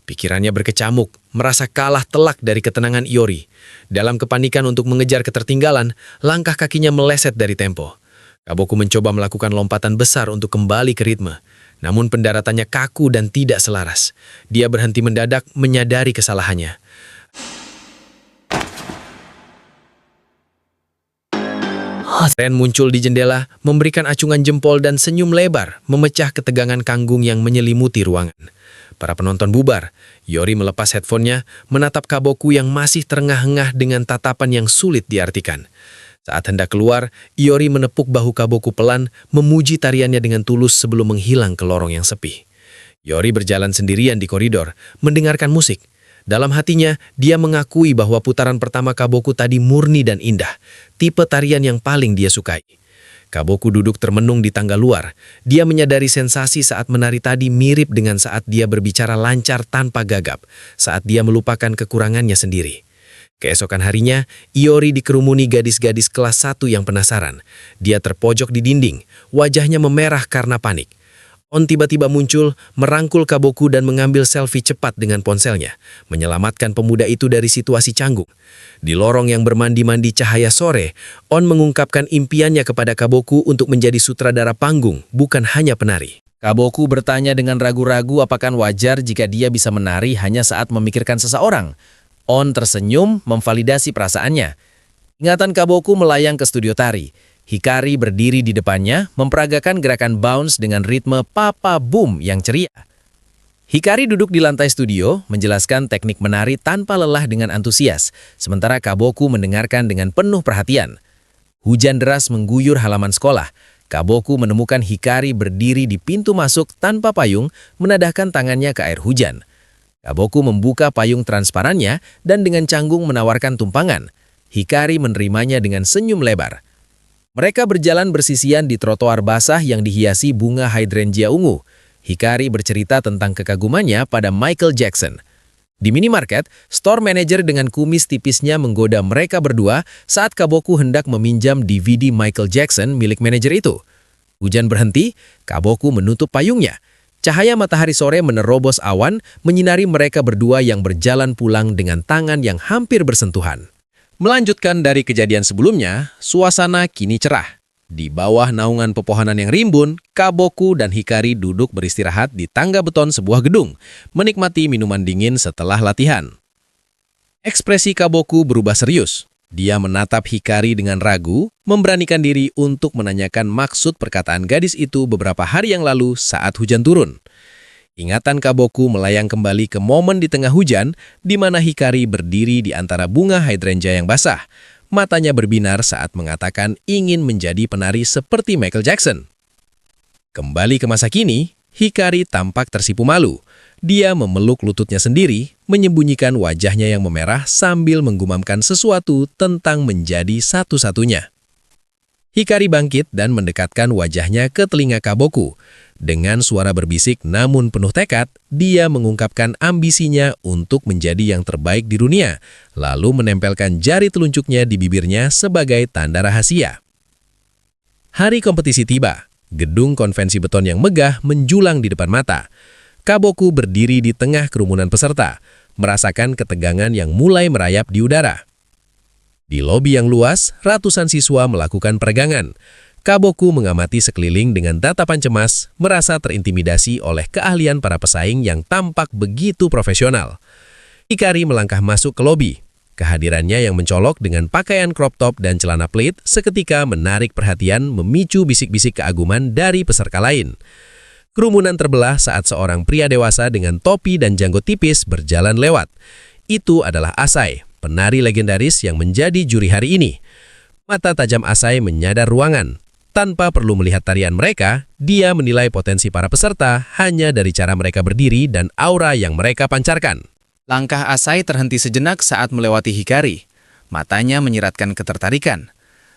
Pikirannya berkecamuk, merasa kalah telak dari ketenangan Iori. Dalam kepanikan untuk mengejar ketertinggalan, langkah kakinya meleset dari tempo. Kaboku mencoba melakukan lompatan besar untuk kembali ke ritme. Namun pendaratannya kaku dan tidak selaras. Dia berhenti mendadak, menyadari kesalahannya. Ren muncul di jendela, memberikan acungan jempol dan senyum lebar, memecah ketegangan kanggung yang menyelimuti ruangan. Para penonton bubar. Iori melepas headphone-nya, menatap Kaboku yang masih terengah-engah dengan tatapan yang sulit diartikan. Saat hendak keluar, Iori menepuk bahu Kaboku pelan, memuji tariannya dengan tulus sebelum menghilang ke lorong yang sepi. Iori berjalan sendirian di koridor, mendengarkan musik. Dalam hatinya, dia mengakui bahwa putaran pertama Kaboku tadi murni dan indah, tipe tarian yang paling dia sukai. Kaboku duduk termenung di tangga luar. Dia menyadari sensasi saat menari tadi mirip dengan saat dia berbicara lancar tanpa gagap, saat dia melupakan kekurangannya sendiri. Keesokan harinya, Iori dikerumuni gadis-gadis kelas 1 yang penasaran. Dia terpojok di dinding, wajahnya memerah karena panik. On tiba-tiba muncul, merangkul Kaboku dan mengambil selfie cepat dengan ponselnya, menyelamatkan pemuda itu dari situasi canggung. Di lorong yang bermandi-mandi cahaya sore, On mengungkapkan impiannya kepada Kaboku untuk menjadi sutradara panggung, bukan hanya penari. Kaboku bertanya dengan ragu-ragu apakah wajar jika dia bisa menari hanya saat memikirkan seseorang. On tersenyum memvalidasi perasaannya. Ingatan Kaboku melayang ke studio tari. Hikari berdiri di depannya, memperagakan gerakan bounce dengan ritme papa boom yang ceria. Hikari duduk di lantai studio, menjelaskan teknik menari tanpa lelah dengan antusias, sementara Kaboku mendengarkan dengan penuh perhatian. Hujan deras mengguyur halaman sekolah. Kaboku menemukan Hikari berdiri di pintu masuk tanpa payung, menadahkan tangannya ke air hujan. Kaboku membuka payung transparannya dan dengan canggung menawarkan tumpangan. Hikari menerimanya dengan senyum lebar. Mereka berjalan bersisian di trotoar basah yang dihiasi bunga hydrangea ungu. Hikari bercerita tentang kekagumannya pada Michael Jackson. Di minimarket, store manager dengan kumis tipisnya menggoda mereka berdua saat Kaboku hendak meminjam DVD Michael Jackson milik manajer itu. Hujan berhenti, Kaboku menutup payungnya. Cahaya matahari sore menerobos awan, menyinari mereka berdua yang berjalan pulang dengan tangan yang hampir bersentuhan. Melanjutkan dari kejadian sebelumnya, suasana kini cerah. Di bawah naungan pepohonan yang rimbun, Kaboku dan Hikari duduk beristirahat di tangga beton sebuah gedung, menikmati minuman dingin setelah latihan. Ekspresi Kaboku berubah serius. Dia menatap Hikari dengan ragu, memberanikan diri untuk menanyakan maksud perkataan gadis itu beberapa hari yang lalu saat hujan turun. Ingatan Kaboku melayang kembali ke momen di tengah hujan, di mana Hikari berdiri di antara bunga hydrangea yang basah. Matanya berbinar saat mengatakan ingin menjadi penari seperti Michael Jackson. Kembali ke masa kini, Hikari tampak tersipu malu. Dia memeluk lututnya sendiri, menyembunyikan wajahnya yang memerah sambil menggumamkan sesuatu tentang menjadi satu-satunya. Hikari bangkit dan mendekatkan wajahnya ke telinga Kaboku. Dengan suara berbisik namun penuh tekad, dia mengungkapkan ambisinya untuk menjadi yang terbaik di dunia, lalu menempelkan jari telunjuknya di bibirnya sebagai tanda rahasia. Hari kompetisi tiba. Gedung konvensi beton yang megah menjulang di depan mata. Kaboku berdiri di tengah kerumunan peserta, merasakan ketegangan yang mulai merayap di udara. Di lobi yang luas, ratusan siswa melakukan peregangan. Kaboku mengamati sekeliling dengan tatapan cemas, merasa terintimidasi oleh keahlian para pesaing yang tampak begitu profesional. Hikari melangkah masuk ke lobi. Kehadirannya yang mencolok dengan pakaian crop top dan celana pleat seketika menarik perhatian, memicu bisik-bisik keaguman dari peserta lain. Kerumunan terbelah saat seorang pria dewasa dengan topi dan janggut tipis berjalan lewat. Itu adalah Asai. penari legendaris yang menjadi juri hari ini. Mata tajam Asai menyadar ruangan. Tanpa perlu melihat tarian mereka, dia menilai potensi para peserta hanya dari cara mereka berdiri dan aura yang mereka pancarkan. Langkah Asai terhenti sejenak saat melewati Hikari. Matanya menyiratkan ketertarikan.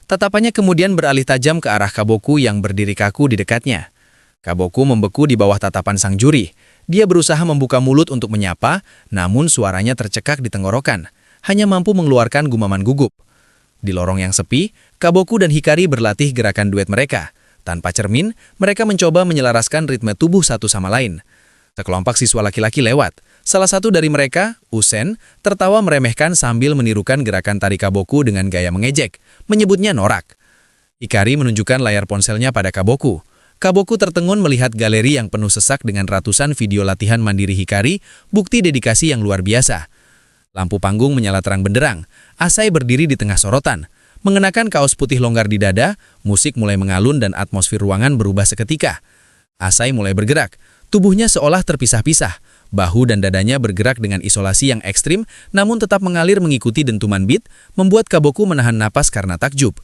Tatapannya kemudian beralih tajam ke arah Kaboku yang berdiri kaku di dekatnya. Kaboku membeku di bawah tatapan sang juri. Dia berusaha membuka mulut untuk menyapa, namun suaranya tercekak di tenggorokan. Hanya mampu mengeluarkan gumaman gugup. Di lorong yang sepi, Kaboku dan Hikari berlatih gerakan duet mereka. Tanpa cermin, mereka mencoba menyelaraskan ritme tubuh satu sama lain. Sekelompok siswa laki-laki lewat. Salah satu dari mereka, Usen, tertawa meremehkan sambil menirukan gerakan tari Kaboku dengan gaya mengejek, menyebutnya norak. Hikari menunjukkan layar ponselnya pada Kaboku. Kaboku tertengun melihat galeri yang penuh sesak dengan ratusan video latihan mandiri Hikari, bukti dedikasi yang luar biasa. Lampu panggung menyala terang benderang. Asai berdiri di tengah sorotan. Mengenakan kaos putih longgar di dada, musik mulai mengalun dan atmosfer ruangan berubah seketika. Asai mulai bergerak. Tubuhnya seolah terpisah-pisah. Bahu dan dadanya bergerak dengan isolasi yang ekstrim, namun tetap mengalir mengikuti dentuman beat, membuat Kaboku menahan napas karena takjub.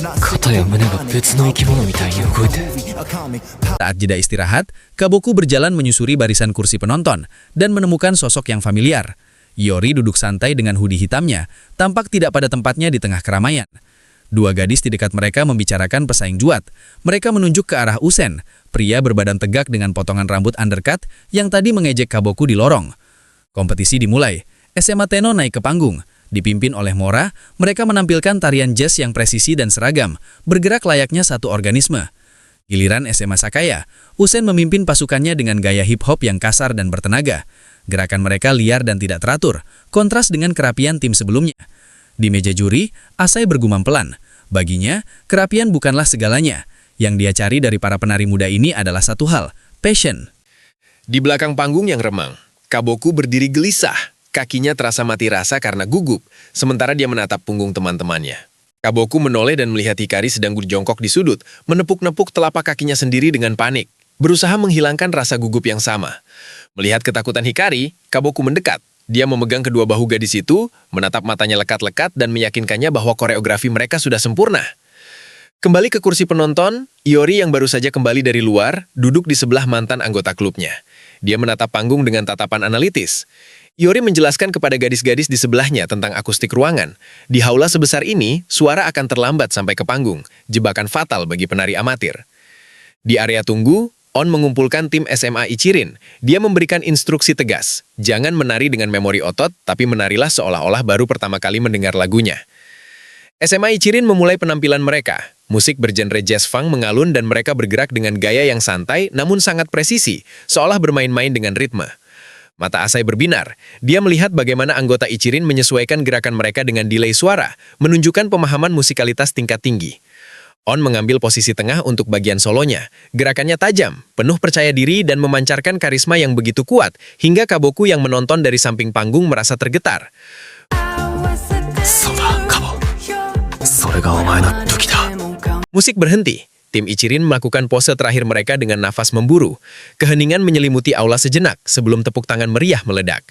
肩や胸が別の生き物みたいに動いて Saat jeda istirahat, Kaboku berjalan menyusuri barisan kursi penonton dan menemukan sosok yang familiar. Iori duduk santai dengan hoodie hitamnya, tampak tidak pada tempatnya di tengah keramaian. Dua gadis di dekat mereka membicarakan pesaing juat. Mereka menunjuk ke arah Usen, pria berbadan tegak dengan potongan rambut undercut yang tadi mengejek Kaboku di lorong. Kompetisi dimulai. SMA Tenno naik ke panggung. Dipimpin oleh Mora, mereka menampilkan tarian jazz yang presisi dan seragam, bergerak layaknya satu organisme. Giliran SMA Sakaya, Usen memimpin pasukannya dengan gaya hip-hop yang kasar dan bertenaga. Gerakan mereka liar dan tidak teratur, kontras dengan kerapian tim sebelumnya. Di meja juri, Asai bergumam pelan. Baginya, kerapian bukanlah segalanya. Yang dia cari dari para penari muda ini adalah satu hal, passion. Di belakang panggung yang remang, Kaboku berdiri gelisah. Kakinya terasa mati rasa karena gugup, sementara dia menatap punggung teman-temannya. Kaboku menoleh dan melihat Hikari sedang berjongkok di sudut, menepuk-nepuk telapak kakinya sendiri dengan panik, berusaha menghilangkan rasa gugup yang sama. Melihat ketakutan Hikari, Kaboku mendekat. Dia memegang kedua bahu gadis itu, menatap matanya lekat-lekat dan meyakinkannya bahwa koreografi mereka sudah sempurna. Kembali ke kursi penonton, Iori yang baru saja kembali dari luar, duduk di sebelah mantan anggota klubnya. Dia menatap panggung dengan tatapan analitis. Iori menjelaskan kepada gadis-gadis di sebelahnya tentang akustik ruangan. Di haula sebesar ini, suara akan terlambat sampai ke panggung, jebakan fatal bagi penari amatir. Di area tunggu, On mengumpulkan tim SMA Ichirin. Dia memberikan instruksi tegas, jangan menari dengan memori otot, tapi menarilah seolah-olah baru pertama kali mendengar lagunya. SMA Ichirin memulai penampilan mereka. Musik bergenre jazz funk mengalun dan mereka bergerak dengan gaya yang santai namun sangat presisi, seolah bermain-main dengan ritme. Mata Asai berbinar. Dia melihat bagaimana anggota Ichirin menyesuaikan gerakan mereka dengan delay suara, menunjukkan pemahaman musikalitas tingkat tinggi. On mengambil posisi tengah untuk bagian solonya. Gerakannya tajam, penuh percaya diri dan memancarkan karisma yang begitu kuat, hingga Kaboku yang menonton dari samping panggung merasa tergetar. そうだカボそれがお前の武器だ Musik berhenti. Tim Ichirin melakukan pose terakhir mereka dengan nafas memburu. Keheningan menyelimuti aula sejenak sebelum tepuk tangan meriah meledak.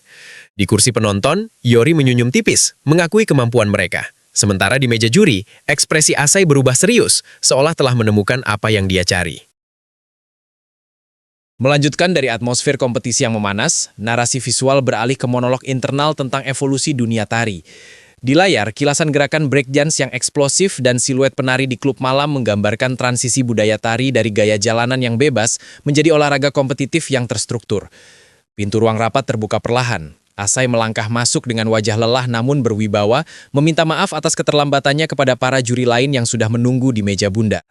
Di kursi penonton, Iori menyunyum tipis, mengakui kemampuan mereka. Sementara di meja juri, ekspresi Asai berubah serius, seolah telah menemukan apa yang dia cari. Melanjutkan dari atmosfer kompetisi yang memanas, narasi visual beralih ke monolog internal tentang evolusi dunia tari. Di layar, kilasan gerakan breakdance yang eksplosif dan siluet penari di klub malam menggambarkan transisi budaya tari dari gaya jalanan yang bebas menjadi olahraga kompetitif yang terstruktur. Pintu ruang rapat terbuka perlahan. Asai melangkah masuk dengan wajah lelah namun berwibawa, meminta maaf atas keterlambatannya kepada para juri lain yang sudah menunggu di meja bundar.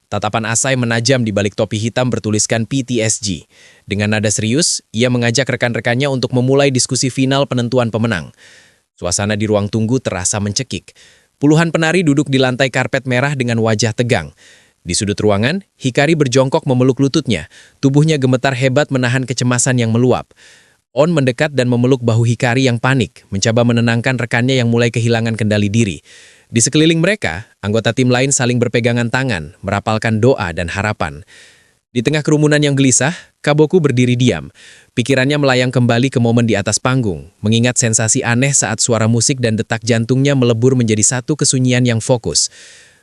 Tatapan Asai menajam di balik topi hitam bertuliskan PTSG. Dengan nada serius, ia mengajak rekan-rekannya untuk memulai diskusi final penentuan pemenang. Suasana di ruang tunggu terasa mencekik. Puluhan penari duduk di lantai karpet merah dengan wajah tegang. Di sudut ruangan, Hikari berjongkok memeluk lututnya. Tubuhnya gemetar hebat menahan kecemasan yang meluap. On mendekat dan memeluk bahu Hikari yang panik, mencoba menenangkan rekannya yang mulai kehilangan kendali diri. Di sekeliling mereka, anggota tim lain saling berpegangan tangan, merapalkan doa dan harapan. Di tengah kerumunan yang gelisah, Kaboku berdiri diam. Pikirannya melayang kembali ke momen di atas panggung, mengingat sensasi aneh saat suara musik dan detak jantungnya melebur menjadi satu kesunyian yang fokus.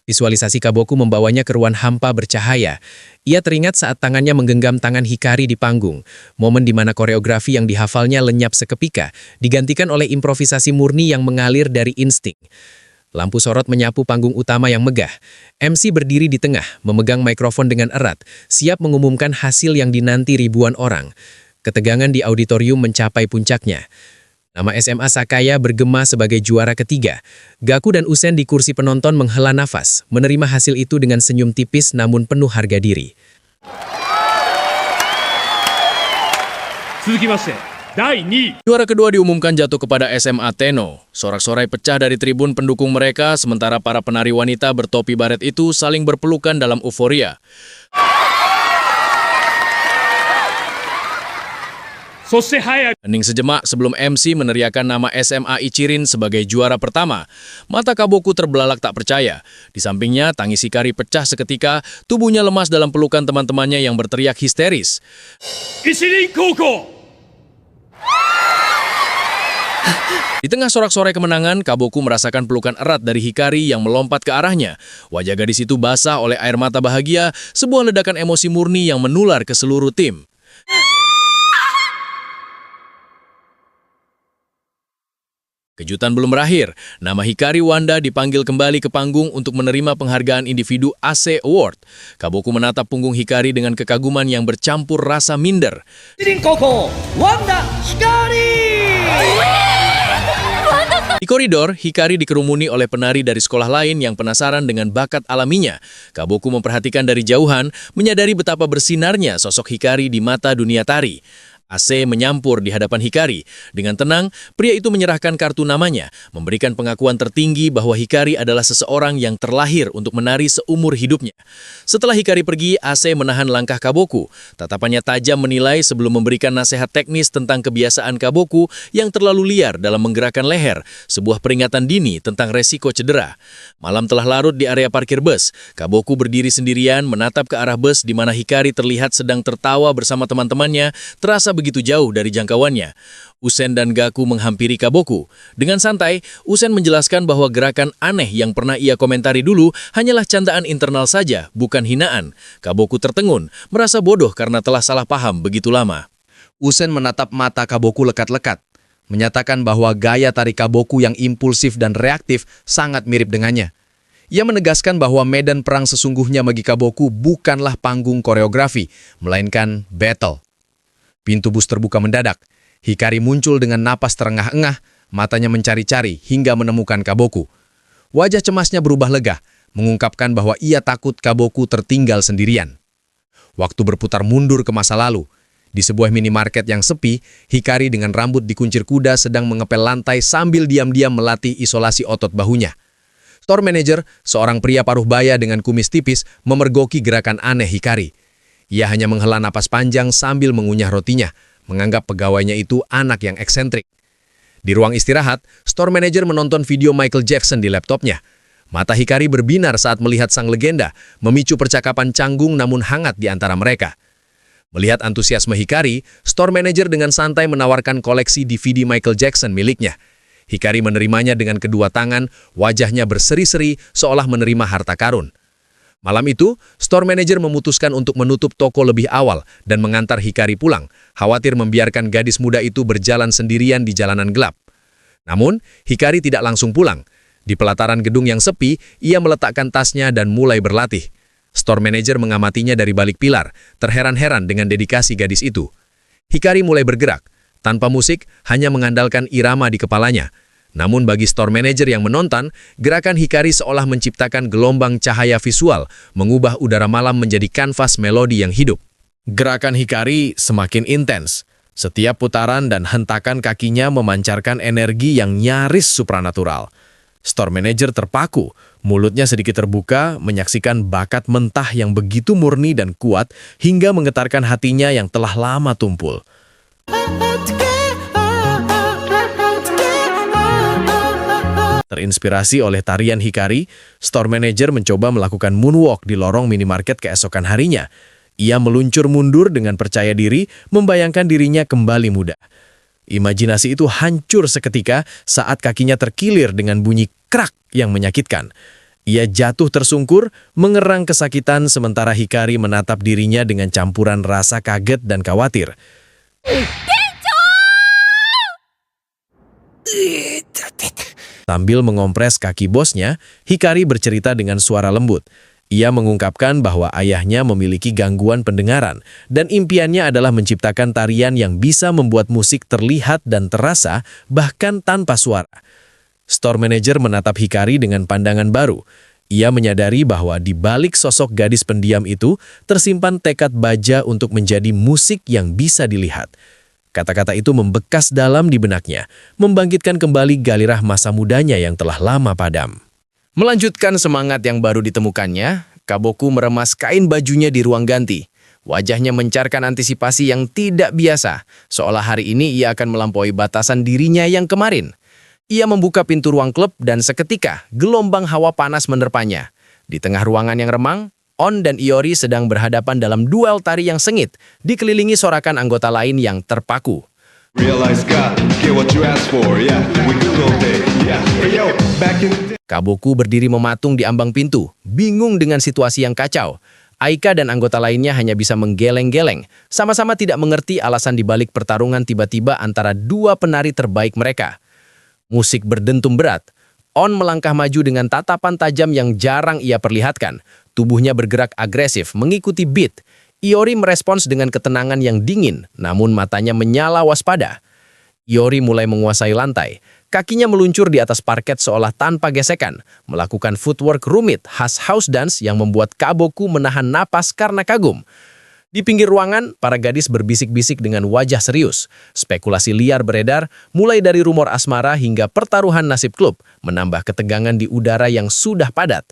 Visualisasi Kaboku membawanya ke ruang hampa bercahaya. Ia teringat saat tangannya menggenggam tangan Hikari di panggung, momen di mana koreografi yang dihafalnya lenyap seketika, digantikan oleh improvisasi murni yang mengalir dari insting. Lampu sorot menyapu panggung utama yang megah. MC berdiri di tengah, memegang mikrofon dengan erat, siap mengumumkan hasil yang dinanti ribuan orang. Ketegangan di auditorium mencapai puncaknya. Nama SMA Sakaya bergema sebagai juara ketiga. Gaku dan Usen di kursi penonton menghela nafas, menerima hasil itu dengan senyum tipis namun penuh harga diri. Juara kedua diumumkan jatuh kepada SMA Tenno. Sorak-sorai pecah dari tribun pendukung mereka, sementara para penari wanita bertopi baret itu saling berpelukan dalam euforia. Hening sejenak sebelum MC meneriakan nama SMA Ichirin sebagai juara pertama. Mata Kaboku terbelalak tak percaya. Di sampingnya, tangis Hikari pecah seketika, tubuhnya lemas dalam pelukan teman-temannya yang berteriak histeris. Ichirin Koko! Di tengah sorak-sorai kemenangan, Kaboku merasakan pelukan erat dari Hikari yang melompat ke arahnya. Wajah gadis itu basah oleh air mata bahagia, sebuah ledakan emosi murni yang menular ke seluruh tim. Kejutan belum berakhir, nama Hikari Wanda dipanggil kembali ke panggung untuk menerima penghargaan individu AC Award. Kaboku menatap punggung Hikari dengan kekaguman yang bercampur rasa minder. Di koridor, Hikari dikerumuni oleh penari dari sekolah lain yang penasaran dengan bakat alaminya. Kaboku memperhatikan dari jauhan, menyadari betapa bersinarnya sosok Hikari di mata dunia tari. AC menyampur di hadapan Hikari. Dengan tenang, pria itu menyerahkan kartu namanya, memberikan pengakuan tertinggi bahwa Hikari adalah seseorang yang terlahir untuk menari seumur hidupnya. Setelah Hikari pergi, AC menahan langkah Kaboku. Tatapannya tajam menilai sebelum memberikan nasihat teknis tentang kebiasaan Kaboku yang terlalu liar dalam menggerakkan leher, sebuah peringatan dini tentang resiko cedera. Malam telah larut di area parkir bus. Kaboku berdiri sendirian menatap ke arah bus di mana Hikari terlihat sedang tertawa bersama teman-temannya, terasa begitu jauh dari jangkauannya. Usen dan Gaku menghampiri Kaboku. Dengan santai, Usen menjelaskan bahwa gerakan aneh yang pernah ia komentari dulu hanyalah candaan internal saja, bukan hinaan. Kaboku tertengun, merasa bodoh karena telah salah paham begitu lama. Usen menatap mata Kaboku lekat-lekat, menyatakan bahwa gaya tari Kaboku yang impulsif dan reaktif sangat mirip dengannya. Ia menegaskan bahwa medan perang sesungguhnya bagi Kaboku bukanlah panggung koreografi, melainkan battle. Pintu bus terbuka mendadak. Hikari muncul dengan napas terengah-engah, matanya mencari-cari hingga menemukan Kaboku. Wajah cemasnya berubah lega, mengungkapkan bahwa ia takut Kaboku tertinggal sendirian. Waktu berputar mundur ke masa lalu. Di sebuah minimarket yang sepi, Hikari dengan rambut dikuncir kuda sedang mengepel lantai sambil diam-diam melatih isolasi otot bahunya. Store manager, seorang pria paruh baya dengan kumis tipis, memergoki gerakan aneh Hikari. Ia hanya menghela napas panjang sambil mengunyah rotinya, menganggap pegawainya itu anak yang eksentrik. Di ruang istirahat, store manager menonton video Michael Jackson di laptopnya. Mata Hikari berbinar saat melihat sang legenda, memicu percakapan canggung namun hangat di antara mereka. Melihat antusiasme Hikari, store manager dengan santai menawarkan koleksi DVD Michael Jackson miliknya. Hikari menerimanya dengan kedua tangan, wajahnya berseri-seri seolah menerima harta karun. Malam itu, store manager memutuskan untuk menutup toko lebih awal dan mengantar Hikari pulang, khawatir membiarkan gadis muda itu berjalan sendirian di jalanan gelap. Namun, Hikari tidak langsung pulang. Di pelataran gedung yang sepi, ia meletakkan tasnya dan mulai berlatih. Store manager mengamatinya dari balik pilar, terheran-heran dengan dedikasi gadis itu. Hikari mulai bergerak. Tanpa musik, hanya mengandalkan irama di kepalanya. Namun bagi store manager yang menonton, gerakan Hikari seolah menciptakan gelombang cahaya visual, mengubah udara malam menjadi kanvas melodi yang hidup. Gerakan Hikari semakin intens. Setiap putaran dan hentakan kakinya memancarkan energi yang nyaris supranatural. Store manager terpaku, mulutnya sedikit terbuka, menyaksikan bakat mentah yang begitu murni dan kuat hingga menggetarkan hatinya yang telah lama tumpul. Terinspirasi oleh tarian Hikari, store manager mencoba melakukan moonwalk di lorong minimarket keesokan harinya. Ia meluncur mundur dengan percaya diri, membayangkan dirinya kembali muda. Imajinasi itu hancur seketika saat kakinya terkilir dengan bunyi krak yang menyakitkan. Ia jatuh tersungkur, mengerang kesakitan sementara Hikari menatap dirinya dengan campuran rasa kaget dan khawatir. Sambil mengompres kaki bosnya, Hikari bercerita dengan suara lembut. Ia mengungkapkan bahwa ayahnya memiliki gangguan pendengaran dan impiannya adalah menciptakan tarian yang bisa membuat musik terlihat dan terasa bahkan tanpa suara. Store manager menatap Hikari dengan pandangan baru. Ia menyadari bahwa di balik sosok gadis pendiam itu tersimpan tekad baja untuk menjadi musik yang bisa dilihat. Kata-kata itu membekas dalam di benaknya, membangkitkan kembali gairah masa mudanya yang telah lama padam. Melanjutkan semangat yang baru ditemukannya, Kaboku meremas kain bajunya di ruang ganti. Wajahnya mencarkan antisipasi yang tidak biasa, seolah hari ini ia akan melampaui batasan dirinya yang kemarin. Ia membuka pintu ruang klub dan seketika gelombang hawa panas menerpanya. Di tengah ruangan yang remang, On dan Iori sedang berhadapan dalam duel tari yang sengit, dikelilingi sorakan anggota lain yang terpaku. Kaboku berdiri mematung di ambang pintu, bingung dengan situasi yang kacau. Aika dan anggota lainnya hanya bisa menggeleng-geleng, sama-sama tidak mengerti alasan dibalik pertarungan tiba-tiba antara dua penari terbaik mereka. Musik berdentum berat. On melangkah maju dengan tatapan tajam yang jarang ia perlihatkan. Tubuhnya bergerak agresif, mengikuti beat. Iori merespons dengan ketenangan yang dingin, namun matanya menyala waspada. Iori mulai menguasai lantai. Kakinya meluncur di atas parket seolah tanpa gesekan, melakukan footwork rumit khas house dance yang membuat Kaboku menahan napas karena kagum. Di pinggir ruangan, para gadis berbisik-bisik dengan wajah serius. Spekulasi liar beredar, mulai dari rumor asmara hingga pertaruhan nasib klub, menambah ketegangan di udara yang sudah padat.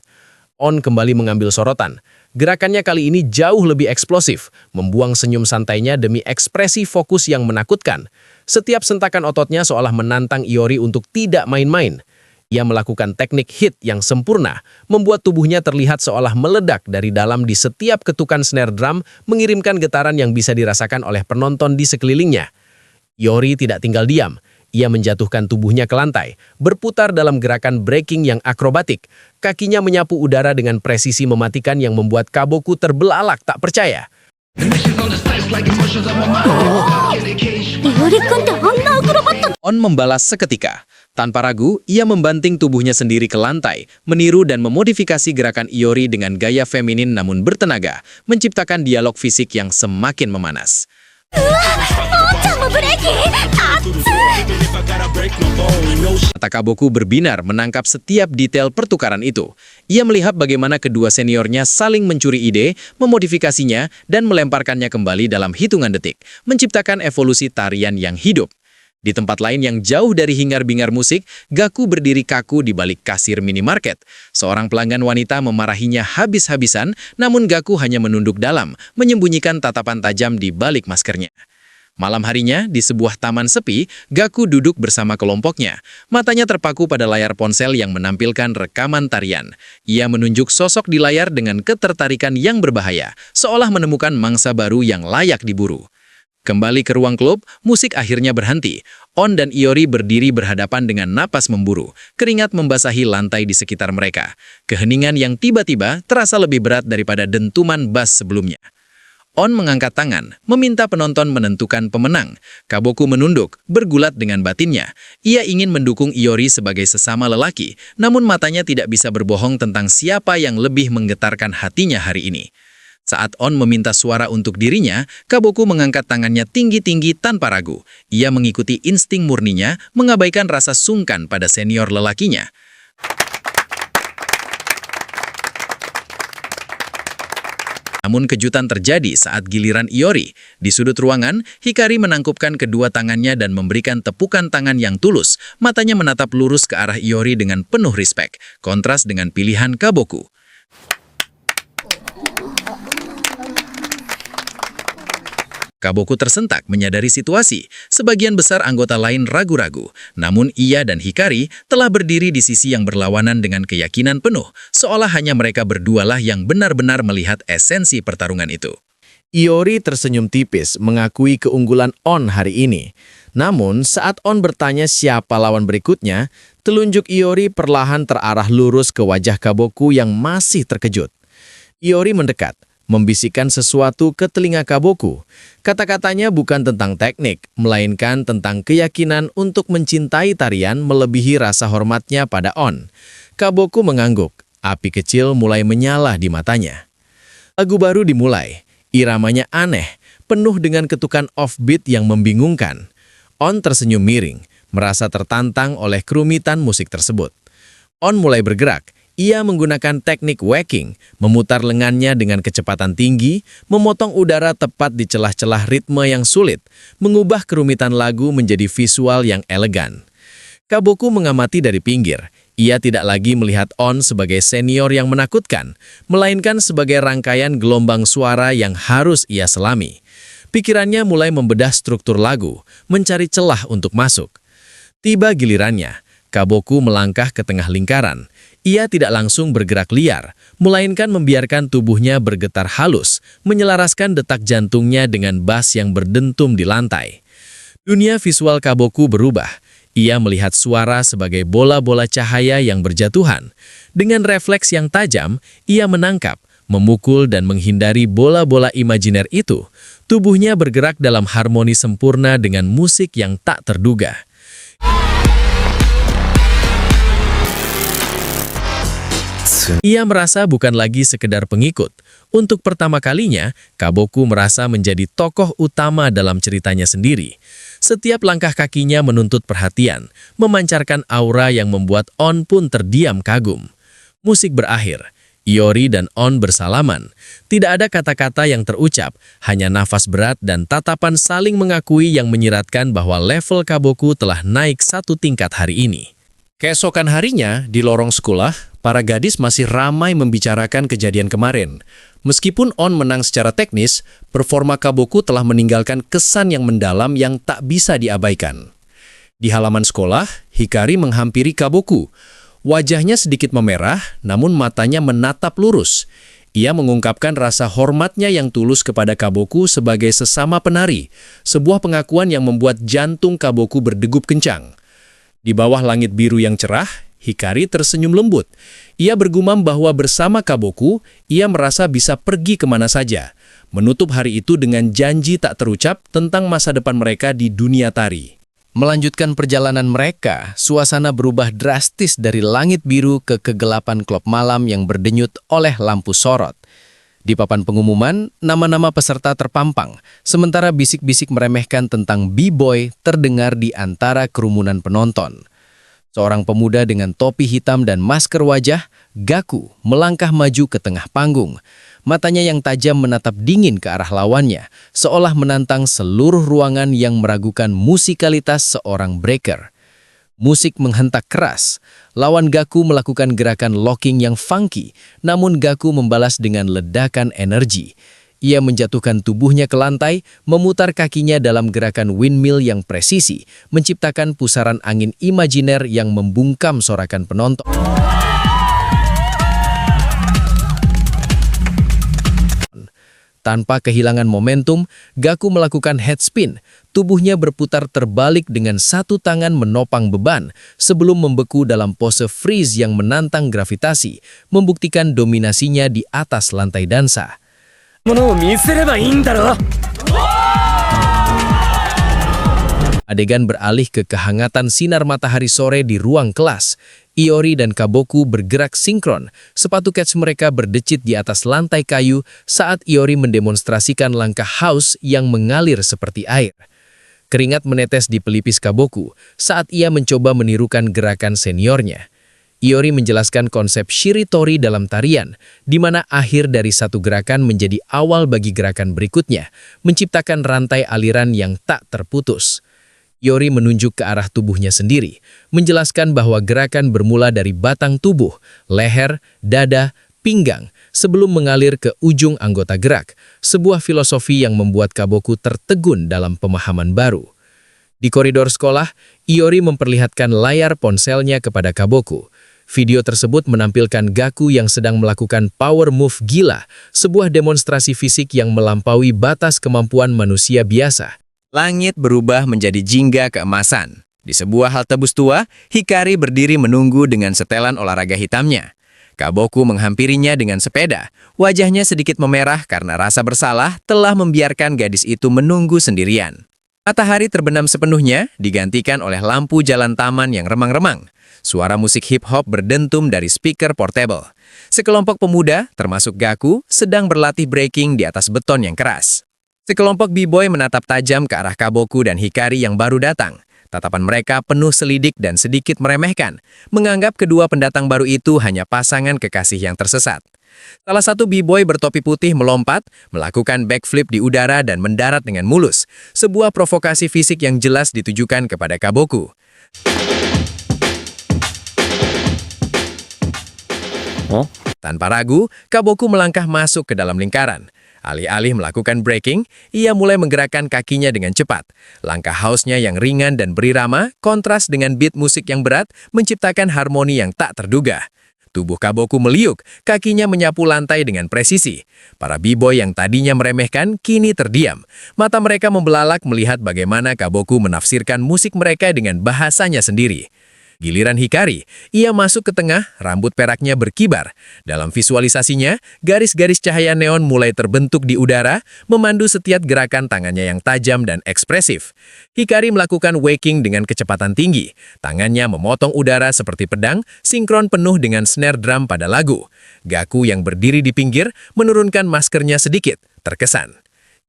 On kembali mengambil sorotan. Gerakannya kali ini jauh lebih eksplosif, membuang senyum santainya demi ekspresi fokus yang menakutkan. Setiap sentakan ototnya seolah menantang Iori untuk tidak main-main. Ia melakukan teknik hit yang sempurna, membuat tubuhnya terlihat seolah meledak dari dalam di setiap ketukan snare drum, mengirimkan getaran yang bisa dirasakan oleh penonton di sekelilingnya. Iori tidak tinggal diam. Ia menjatuhkan tubuhnya ke lantai, berputar dalam gerakan breaking yang akrobatik. Kakinya menyapu udara dengan presisi mematikan yang membuat Kaboku terbelalak tak percaya. On membalas seketika. Tanpa ragu, ia membanting tubuhnya sendiri ke lantai, meniru dan memodifikasi gerakan Iori dengan gaya feminin namun bertenaga, menciptakan dialog fisik yang semakin memanas. Mata Kaboku berbinar menangkap setiap detail pertukaran itu. Ia melihat bagaimana kedua seniornya saling mencuri ide, memodifikasinya, dan melemparkannya kembali dalam hitungan detik, menciptakan evolusi tarian yang hidup. Di tempat lain yang jauh dari hingar-bingar musik, Gaku berdiri kaku di balik kasir minimarket. Seorang pelanggan wanita memarahinya habis-habisan, namun Gaku hanya menunduk dalam, menyembunyikan tatapan tajam di balik maskernya. Malam harinya, di sebuah taman sepi, Gaku duduk bersama kelompoknya. Matanya terpaku pada layar ponsel yang menampilkan rekaman tarian. Ia menunjuk sosok di layar dengan ketertarikan yang berbahaya, seolah menemukan mangsa baru yang layak diburu. Kembali ke ruang klub, musik akhirnya berhenti. On dan Iori berdiri berhadapan dengan napas memburu. Keringat membasahi lantai di sekitar mereka. Keheningan yang tiba-tiba terasa lebih berat daripada dentuman bass sebelumnya. On mengangkat tangan, meminta penonton menentukan pemenang. Kaboku menunduk, bergulat dengan batinnya. Ia ingin mendukung Iori sebagai sesama lelaki, namun matanya tidak bisa berbohong tentang siapa yang lebih menggetarkan hatinya hari ini. Saat On meminta suara untuk dirinya, Kaboku mengangkat tangannya tinggi-tinggi tanpa ragu. Ia mengikuti insting murninya, mengabaikan rasa sungkan pada senior lelakinya. Namun kejutan terjadi saat giliran Iori. Di sudut ruangan, Hikari menangkupkan kedua tangannya dan memberikan tepukan tangan yang tulus. Matanya menatap lurus ke arah Iori dengan penuh respek, kontras dengan pilihan Kaboku. Kaboku tersentak menyadari situasi. Sebagian besar anggota lain ragu-ragu. Namun ia dan Hikari telah berdiri di sisi yang berlawanan dengan keyakinan penuh, seolah hanya mereka berdualah yang benar-benar melihat esensi pertarungan itu. Iori tersenyum tipis mengakui keunggulan On hari ini. Namun, saat On bertanya siapa lawan berikutnya, telunjuk Iori perlahan terarah lurus ke wajah Kaboku yang masih terkejut. Iori mendekat, membisikkan sesuatu ke telinga Kaboku. Kata-katanya bukan tentang teknik, melainkan tentang keyakinan untuk mencintai tarian melebihi rasa hormatnya pada On. Kaboku mengangguk, api kecil mulai menyala di matanya. Lagu baru dimulai. Iramanya aneh, penuh dengan ketukan offbeat yang membingungkan. On tersenyum miring, merasa tertantang oleh kerumitan musik tersebut. On mulai bergerak. Ia menggunakan teknik wacking, memutar lengannya dengan kecepatan tinggi, memotong udara tepat di celah-celah ritme yang sulit, mengubah kerumitan lagu menjadi visual yang elegan. Kaboku mengamati dari pinggir. Ia tidak lagi melihat On sebagai senior yang menakutkan, melainkan sebagai rangkaian gelombang suara yang harus ia selami. Pikirannya mulai membedah struktur lagu, mencari celah untuk masuk. Tiba gilirannya, Kaboku melangkah ke tengah lingkaran. Ia tidak langsung bergerak liar, melainkan membiarkan tubuhnya bergetar halus, menyelaraskan detak jantungnya dengan bass yang berdentum di lantai. Dunia visual Kaboku berubah. Ia melihat suara sebagai bola-bola cahaya yang berjatuhan. Dengan refleks yang tajam, ia menangkap, memukul dan menghindari bola-bola imajiner itu. Tubuhnya bergerak dalam harmoni sempurna dengan musik yang tak terduga. Ia merasa bukan lagi sekedar pengikut. Untuk pertama kalinya, Kaboku merasa menjadi tokoh utama dalam ceritanya sendiri. Setiap langkah kakinya menuntut perhatian, memancarkan aura yang membuat On pun terdiam kagum. Musik berakhir. Iori dan On bersalaman. Tidak ada kata-kata yang terucap, hanya nafas berat dan tatapan saling mengakui yang menyiratkan bahwa level Kaboku telah naik satu tingkat hari ini. Keesokan harinya, di lorong sekolah, para gadis masih ramai membicarakan kejadian kemarin. Meskipun On menang secara teknis, performa Kaboku telah meninggalkan kesan yang mendalam yang tak bisa diabaikan. Di halaman sekolah, Hikari menghampiri Kaboku. Wajahnya sedikit memerah, namun matanya menatap lurus. Ia mengungkapkan rasa hormatnya yang tulus kepada Kaboku sebagai sesama penari, sebuah pengakuan yang membuat jantung Kaboku berdegup kencang. Di bawah langit biru yang cerah, Hikari tersenyum lembut. Ia bergumam bahwa bersama Kaboku, ia merasa bisa pergi kemana saja, menutup hari itu dengan janji tak terucap tentang masa depan mereka di dunia tari. Melanjutkan perjalanan mereka, suasana berubah drastis dari langit biru ke kegelapan klub malam yang berdenyut oleh lampu sorot. Di papan pengumuman, nama-nama peserta terpampang, sementara bisik-bisik meremehkan tentang B-boy terdengar di antara kerumunan penonton. Seorang pemuda dengan topi hitam dan masker wajah, Gaku, melangkah maju ke tengah panggung. Matanya yang tajam menatap dingin ke arah lawannya, seolah menantang seluruh ruangan yang meragukan musikalitas seorang breaker. Musik menghentak keras. Lawan Gaku melakukan gerakan locking yang funky, namun Gaku membalas dengan ledakan energi. Ia menjatuhkan tubuhnya ke lantai, memutar kakinya dalam gerakan windmill yang presisi, menciptakan pusaran angin imajiner yang membungkam sorakan penonton. Tanpa kehilangan momentum, Gaku melakukan headspin. Tubuhnya berputar terbalik dengan satu tangan menopang beban sebelum membeku dalam pose freeze yang menantang gravitasi, membuktikan dominasinya di atas lantai dansa. Adegan beralih ke kehangatan sinar matahari sore di ruang kelas. Iori dan Kaboku bergerak sinkron. Sepatu kets mereka berdecit di atas lantai kayu saat Iori mendemonstrasikan langkah house yang mengalir seperti air. Keringat menetes di pelipis Kaboku saat ia mencoba menirukan gerakan seniornya. Iori menjelaskan konsep shiritori dalam tarian, di mana akhir dari satu gerakan menjadi awal bagi gerakan berikutnya, menciptakan rantai aliran yang tak terputus. Iori menunjuk ke arah tubuhnya sendiri, menjelaskan bahwa gerakan bermula dari batang tubuh, leher, dada, pinggang, sebelum mengalir ke ujung anggota gerak, sebuah filosofi yang membuat Kaboku tertegun dalam pemahaman baru. Di koridor sekolah, Iori memperlihatkan layar ponselnya kepada Kaboku. Video tersebut menampilkan Gaku yang sedang melakukan power move gila, sebuah demonstrasi fisik yang melampaui batas kemampuan manusia biasa. Langit berubah menjadi jingga keemasan. Di sebuah halte bus tua, Hikari berdiri menunggu dengan setelan olahraga hitamnya. Kaboku menghampirinya dengan sepeda. Wajahnya sedikit memerah karena rasa bersalah telah membiarkan gadis itu menunggu sendirian. Matahari terbenam sepenuhnya, digantikan oleh lampu jalan taman yang remang-remang. Suara musik hip-hop berdentum dari speaker portable. Sekelompok pemuda, termasuk Gaku, sedang berlatih breaking di atas beton yang keras. Sekelompok b-boy menatap tajam ke arah Kaboku dan Hikari yang baru datang. Tatapan mereka penuh selidik dan sedikit meremehkan, menganggap kedua pendatang baru itu hanya pasangan kekasih yang tersesat. Salah satu b-boy bertopi putih melompat, melakukan backflip di udara dan mendarat dengan mulus, sebuah provokasi fisik yang jelas ditujukan kepada Kaboku. Tanpa ragu, Kaboku melangkah masuk ke dalam lingkaran. Alih-alih melakukan breaking, ia mulai menggerakkan kakinya dengan cepat. Langkah hausnya yang ringan dan berirama, kontras dengan beat musik yang berat, menciptakan harmoni yang tak terduga. Tubuh Kaboku meliuk, kakinya menyapu lantai dengan presisi. Para b-boy yang tadinya meremehkan, kini terdiam. Mata mereka membelalak melihat bagaimana Kaboku menafsirkan musik mereka dengan bahasanya sendiri. Giliran Hikari, ia masuk ke tengah, rambut peraknya berkibar. Dalam visualisasinya, garis-garis cahaya neon mulai terbentuk di udara, memandu setiap gerakan tangannya yang tajam dan ekspresif. Hikari melakukan waking dengan kecepatan tinggi. Tangannya memotong udara seperti pedang, sinkron penuh dengan snare drum pada lagu. Gaku yang berdiri di pinggir, menurunkan maskernya sedikit, terkesan.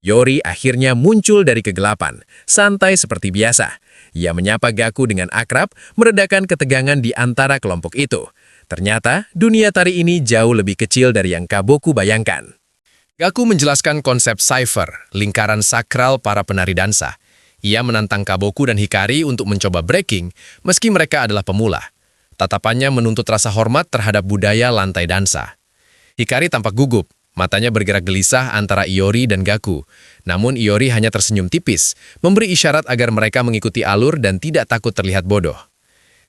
Yori akhirnya muncul dari kegelapan, santai seperti biasa. Ia menyapa Gaku dengan akrab, meredakan ketegangan di antara kelompok itu. Ternyata, dunia tari ini jauh lebih kecil dari yang Kaboku bayangkan. Gaku menjelaskan konsep cipher, lingkaran sakral para penari dansa. Ia menantang Kaboku dan Hikari untuk mencoba breaking, meski mereka adalah pemula. Tatapannya menuntut rasa hormat terhadap budaya lantai dansa. Hikari tampak gugup. Matanya bergerak gelisah antara Iori dan Gaku. Namun Iori hanya tersenyum tipis, memberi isyarat agar mereka mengikuti alur dan tidak takut terlihat bodoh.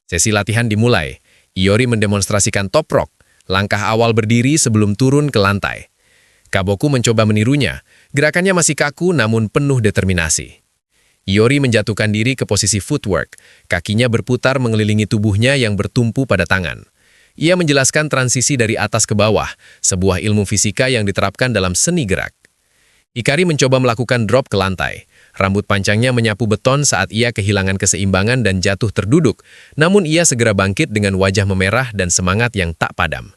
Sesi latihan dimulai. Iori mendemonstrasikan top rock, langkah awal berdiri sebelum turun ke lantai. Kaboku mencoba menirunya, gerakannya masih kaku namun penuh determinasi. Iori menjatuhkan diri ke posisi footwork, kakinya berputar mengelilingi tubuhnya yang bertumpu pada tangan. Ia menjelaskan transisi dari atas ke bawah, sebuah ilmu fisika yang diterapkan dalam seni gerak. Hikari mencoba melakukan drop ke lantai. Rambut panjangnya menyapu beton saat ia kehilangan keseimbangan dan jatuh terduduk, namun ia segera bangkit dengan wajah memerah dan semangat yang tak padam.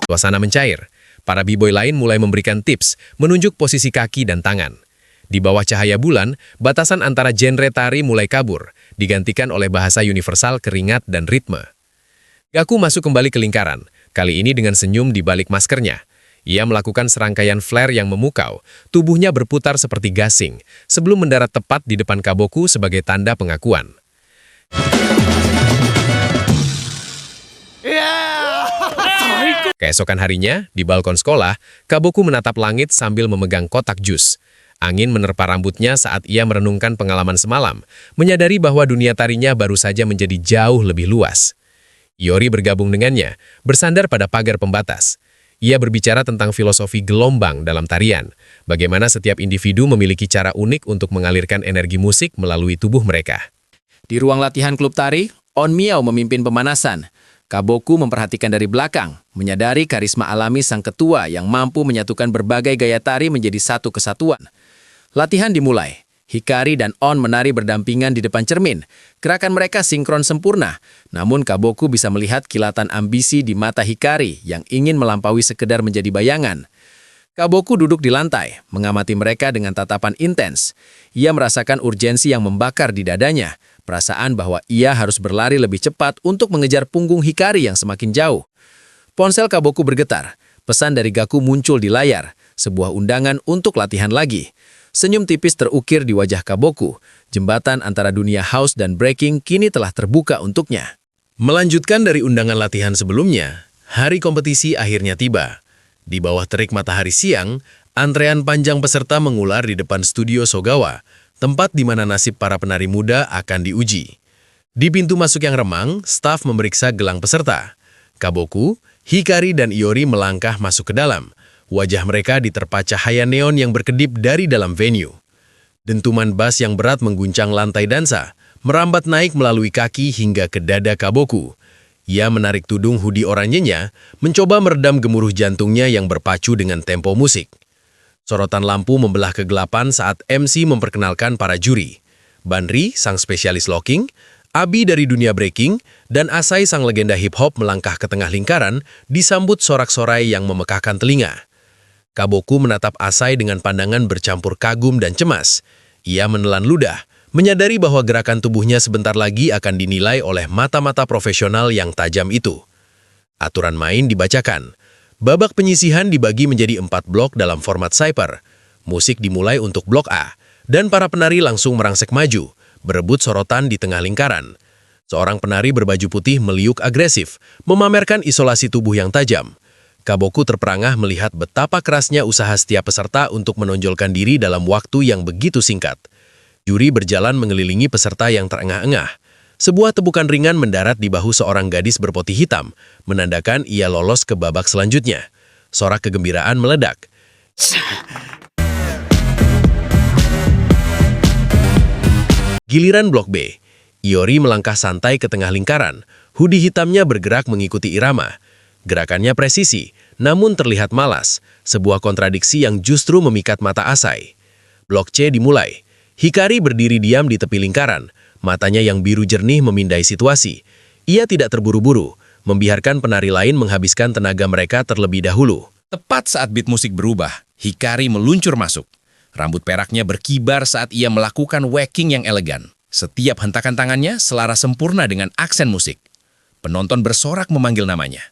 Suasana mencair. Para b-boy lain mulai memberikan tips, menunjuk posisi kaki dan tangan. Di bawah cahaya bulan, batasan antara genre tari mulai kabur, digantikan oleh bahasa universal keringat dan ritme. Gaku masuk kembali ke lingkaran, kali ini dengan senyum di balik maskernya. Ia melakukan serangkaian flare yang memukau, tubuhnya berputar seperti gasing, sebelum mendarat tepat di depan Kaboku sebagai tanda pengakuan. Keesokan harinya, di balkon sekolah, Kaboku menatap langit sambil memegang kotak jus. Angin menerpa rambutnya saat ia merenungkan pengalaman semalam, menyadari bahwa dunia tarinya baru saja menjadi jauh lebih luas. Iori bergabung dengannya, bersandar pada pagar pembatas. Ia berbicara tentang filosofi gelombang dalam tarian, bagaimana setiap individu memiliki cara unik untuk mengalirkan energi musik melalui tubuh mereka. Di ruang latihan klub tari, On Miao memimpin pemanasan. Kaboku memperhatikan dari belakang, menyadari karisma alami sang ketua yang mampu menyatukan berbagai gaya tari menjadi satu kesatuan. Latihan dimulai. Hikari dan On menari berdampingan di depan cermin. Gerakan mereka sinkron sempurna, namun Kaboku bisa melihat kilatan ambisi di mata Hikari yang ingin melampaui sekedar menjadi bayangan. Kaboku duduk di lantai, mengamati mereka dengan tatapan intens. Ia merasakan urgensi yang membakar di dadanya, perasaan bahwa ia harus berlari lebih cepat untuk mengejar punggung Hikari yang semakin jauh. Ponsel Kaboku bergetar, pesan dari Gaku muncul di layar, sebuah undangan untuk latihan lagi. Senyum tipis terukir di wajah Kaboku. Jembatan antara dunia house dan breaking kini telah terbuka untuknya. Melanjutkan dari undangan latihan sebelumnya, hari kompetisi akhirnya tiba. Di bawah terik matahari siang, antrean panjang peserta mengular di depan studio Sogawa. tempat di mana nasib para penari muda akan diuji. Di pintu masuk yang remang, staf memeriksa gelang peserta. Kaboku, Hikari, dan Iori melangkah masuk ke dalam. Wajah mereka diterpa cahaya neon yang berkedip dari dalam venue. Dentuman bass yang berat mengguncang lantai dansa, merambat naik melalui kaki hingga ke dada Kaboku. Ia menarik tudung hoodie oranyenya, mencoba meredam gemuruh jantungnya yang berpacu dengan tempo musik. Sorotan lampu membelah kegelapan saat MC memperkenalkan para juri. Banri, sang spesialis locking, Abi dari dunia breaking, dan Asai sang legenda hip-hop melangkah ke tengah lingkaran, disambut sorak-sorai yang memekakkan telinga. Kaboku menatap Asai dengan pandangan bercampur kagum dan cemas. Ia menelan ludah, menyadari bahwa gerakan tubuhnya sebentar lagi akan dinilai oleh mata-mata profesional yang tajam itu. Aturan main dibacakan. Babak penyisihan dibagi menjadi 4 blok dalam format Cypher. Musik dimulai untuk blok A, dan para penari langsung merangsek maju, berebut sorotan di tengah lingkaran. Seorang penari berbaju putih meliuk agresif, memamerkan isolasi tubuh yang tajam. Kaboku terperangah melihat betapa kerasnya usaha setiap peserta untuk menonjolkan diri dalam waktu yang begitu singkat. Juri berjalan mengelilingi peserta yang terengah-engah. Sebuah tepukan ringan mendarat di bahu seorang gadis berpoti hitam, menandakan ia lolos ke babak selanjutnya. Sorak kegembiraan meledak. Giliran blok B. Iori melangkah santai ke tengah lingkaran. Hoodie hitamnya bergerak mengikuti irama. Gerakannya presisi, namun terlihat malas. Sebuah kontradiksi yang justru memikat mata Asai. Blok C dimulai. Hikari berdiri diam di tepi lingkaran, matanya yang biru jernih memindai situasi. Ia tidak terburu-buru, membiarkan penari lain menghabiskan tenaga mereka terlebih dahulu. Tepat saat beat musik berubah, Hikari meluncur masuk. Rambut peraknya berkibar saat ia melakukan wacking yang elegan. Setiap hentakan tangannya selaras sempurna dengan aksen musik. Penonton bersorak memanggil namanya.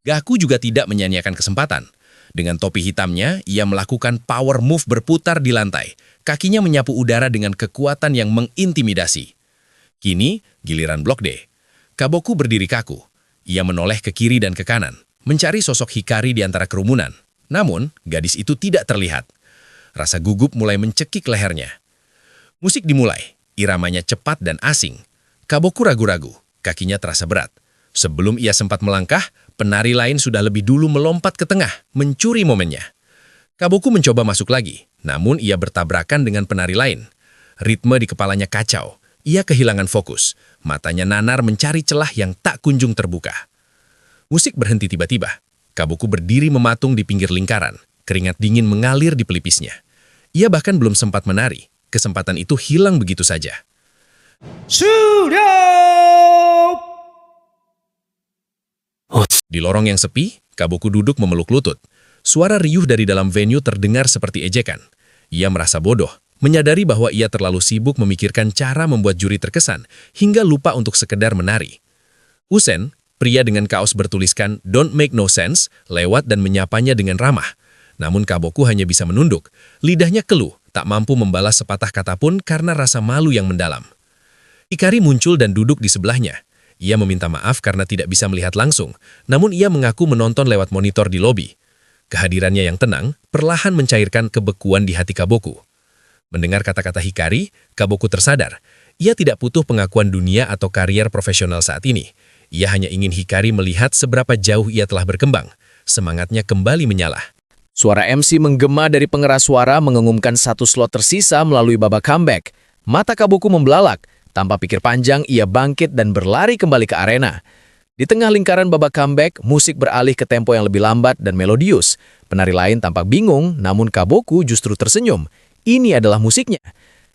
Gaku juga tidak menyia-nyiakan kesempatan. Dengan topi hitamnya, ia melakukan power move berputar di lantai. Kakinya menyapu udara dengan kekuatan yang mengintimidasi. Kini, giliran blok D. Kaboku berdiri kaku. Ia menoleh ke kiri dan ke kanan, mencari sosok Hikari di antara kerumunan. Namun, gadis itu tidak terlihat. Rasa gugup mulai mencekik lehernya. Musik dimulai, iramanya cepat dan asing. Kaboku ragu-ragu, kakinya terasa berat. Sebelum ia sempat melangkah, penari lain sudah lebih dulu melompat ke tengah, mencuri momennya. Kaboku mencoba masuk lagi, namun ia bertabrakan dengan penari lain. Ritme di kepalanya kacau. Ia kehilangan fokus. Matanya nanar mencari celah yang tak kunjung terbuka. Musik berhenti tiba-tiba. Kaboku berdiri mematung di pinggir lingkaran. Keringat dingin mengalir di pelipisnya. Ia bahkan belum sempat menari. Kesempatan itu hilang begitu saja. Di lorong yang sepi, Kaboku duduk memeluk lutut. Suara riuh dari dalam venue terdengar seperti ejekan. Ia merasa bodoh, menyadari bahwa ia terlalu sibuk memikirkan cara membuat juri terkesan, hingga lupa untuk sekedar menari. Usen, pria dengan kaos bertuliskan "Don't make no sense," lewat dan menyapanya dengan ramah. Namun Kaboku hanya bisa menunduk. Lidahnya keluh, tak mampu membalas sepatah kata pun karena rasa malu yang mendalam. Hikari muncul dan duduk di sebelahnya. Ia meminta maaf karena tidak bisa melihat langsung, namun ia mengaku menonton lewat monitor di lobi. Kehadirannya yang tenang perlahan mencairkan kebekuan di hati Kaboku. Mendengar kata-kata Hikari, Kaboku tersadar. Ia tidak butuh pengakuan dunia atau karier profesional saat ini. Ia hanya ingin Hikari melihat seberapa jauh ia telah berkembang. Semangatnya kembali menyala. Suara MC menggema dari pengeras suara mengumumkan satu slot tersisa melalui babak comeback. Mata Kaboku membelalak. Tanpa pikir panjang, ia bangkit dan berlari kembali ke arena. Di tengah lingkaran babak comeback, musik beralih ke tempo yang lebih lambat dan melodius. Penari lain tampak bingung, namun Kaboku justru tersenyum. Ini adalah musiknya.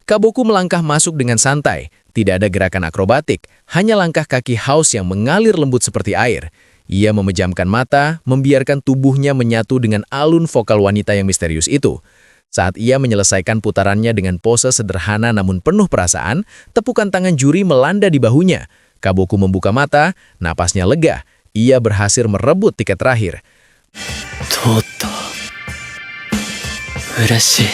Kaboku melangkah masuk dengan santai. Tidak ada gerakan akrobatik, hanya langkah kaki house yang mengalir lembut seperti air. Ia memejamkan mata, membiarkan tubuhnya menyatu dengan alun vokal wanita yang misterius itu. Saat ia menyelesaikan putarannya dengan pose sederhana namun penuh perasaan, tepukan tangan juri melanda di bahunya. Kaboku membuka mata, napasnya lega. Ia berhasil merebut tiket terakhir. Toto. Urashi.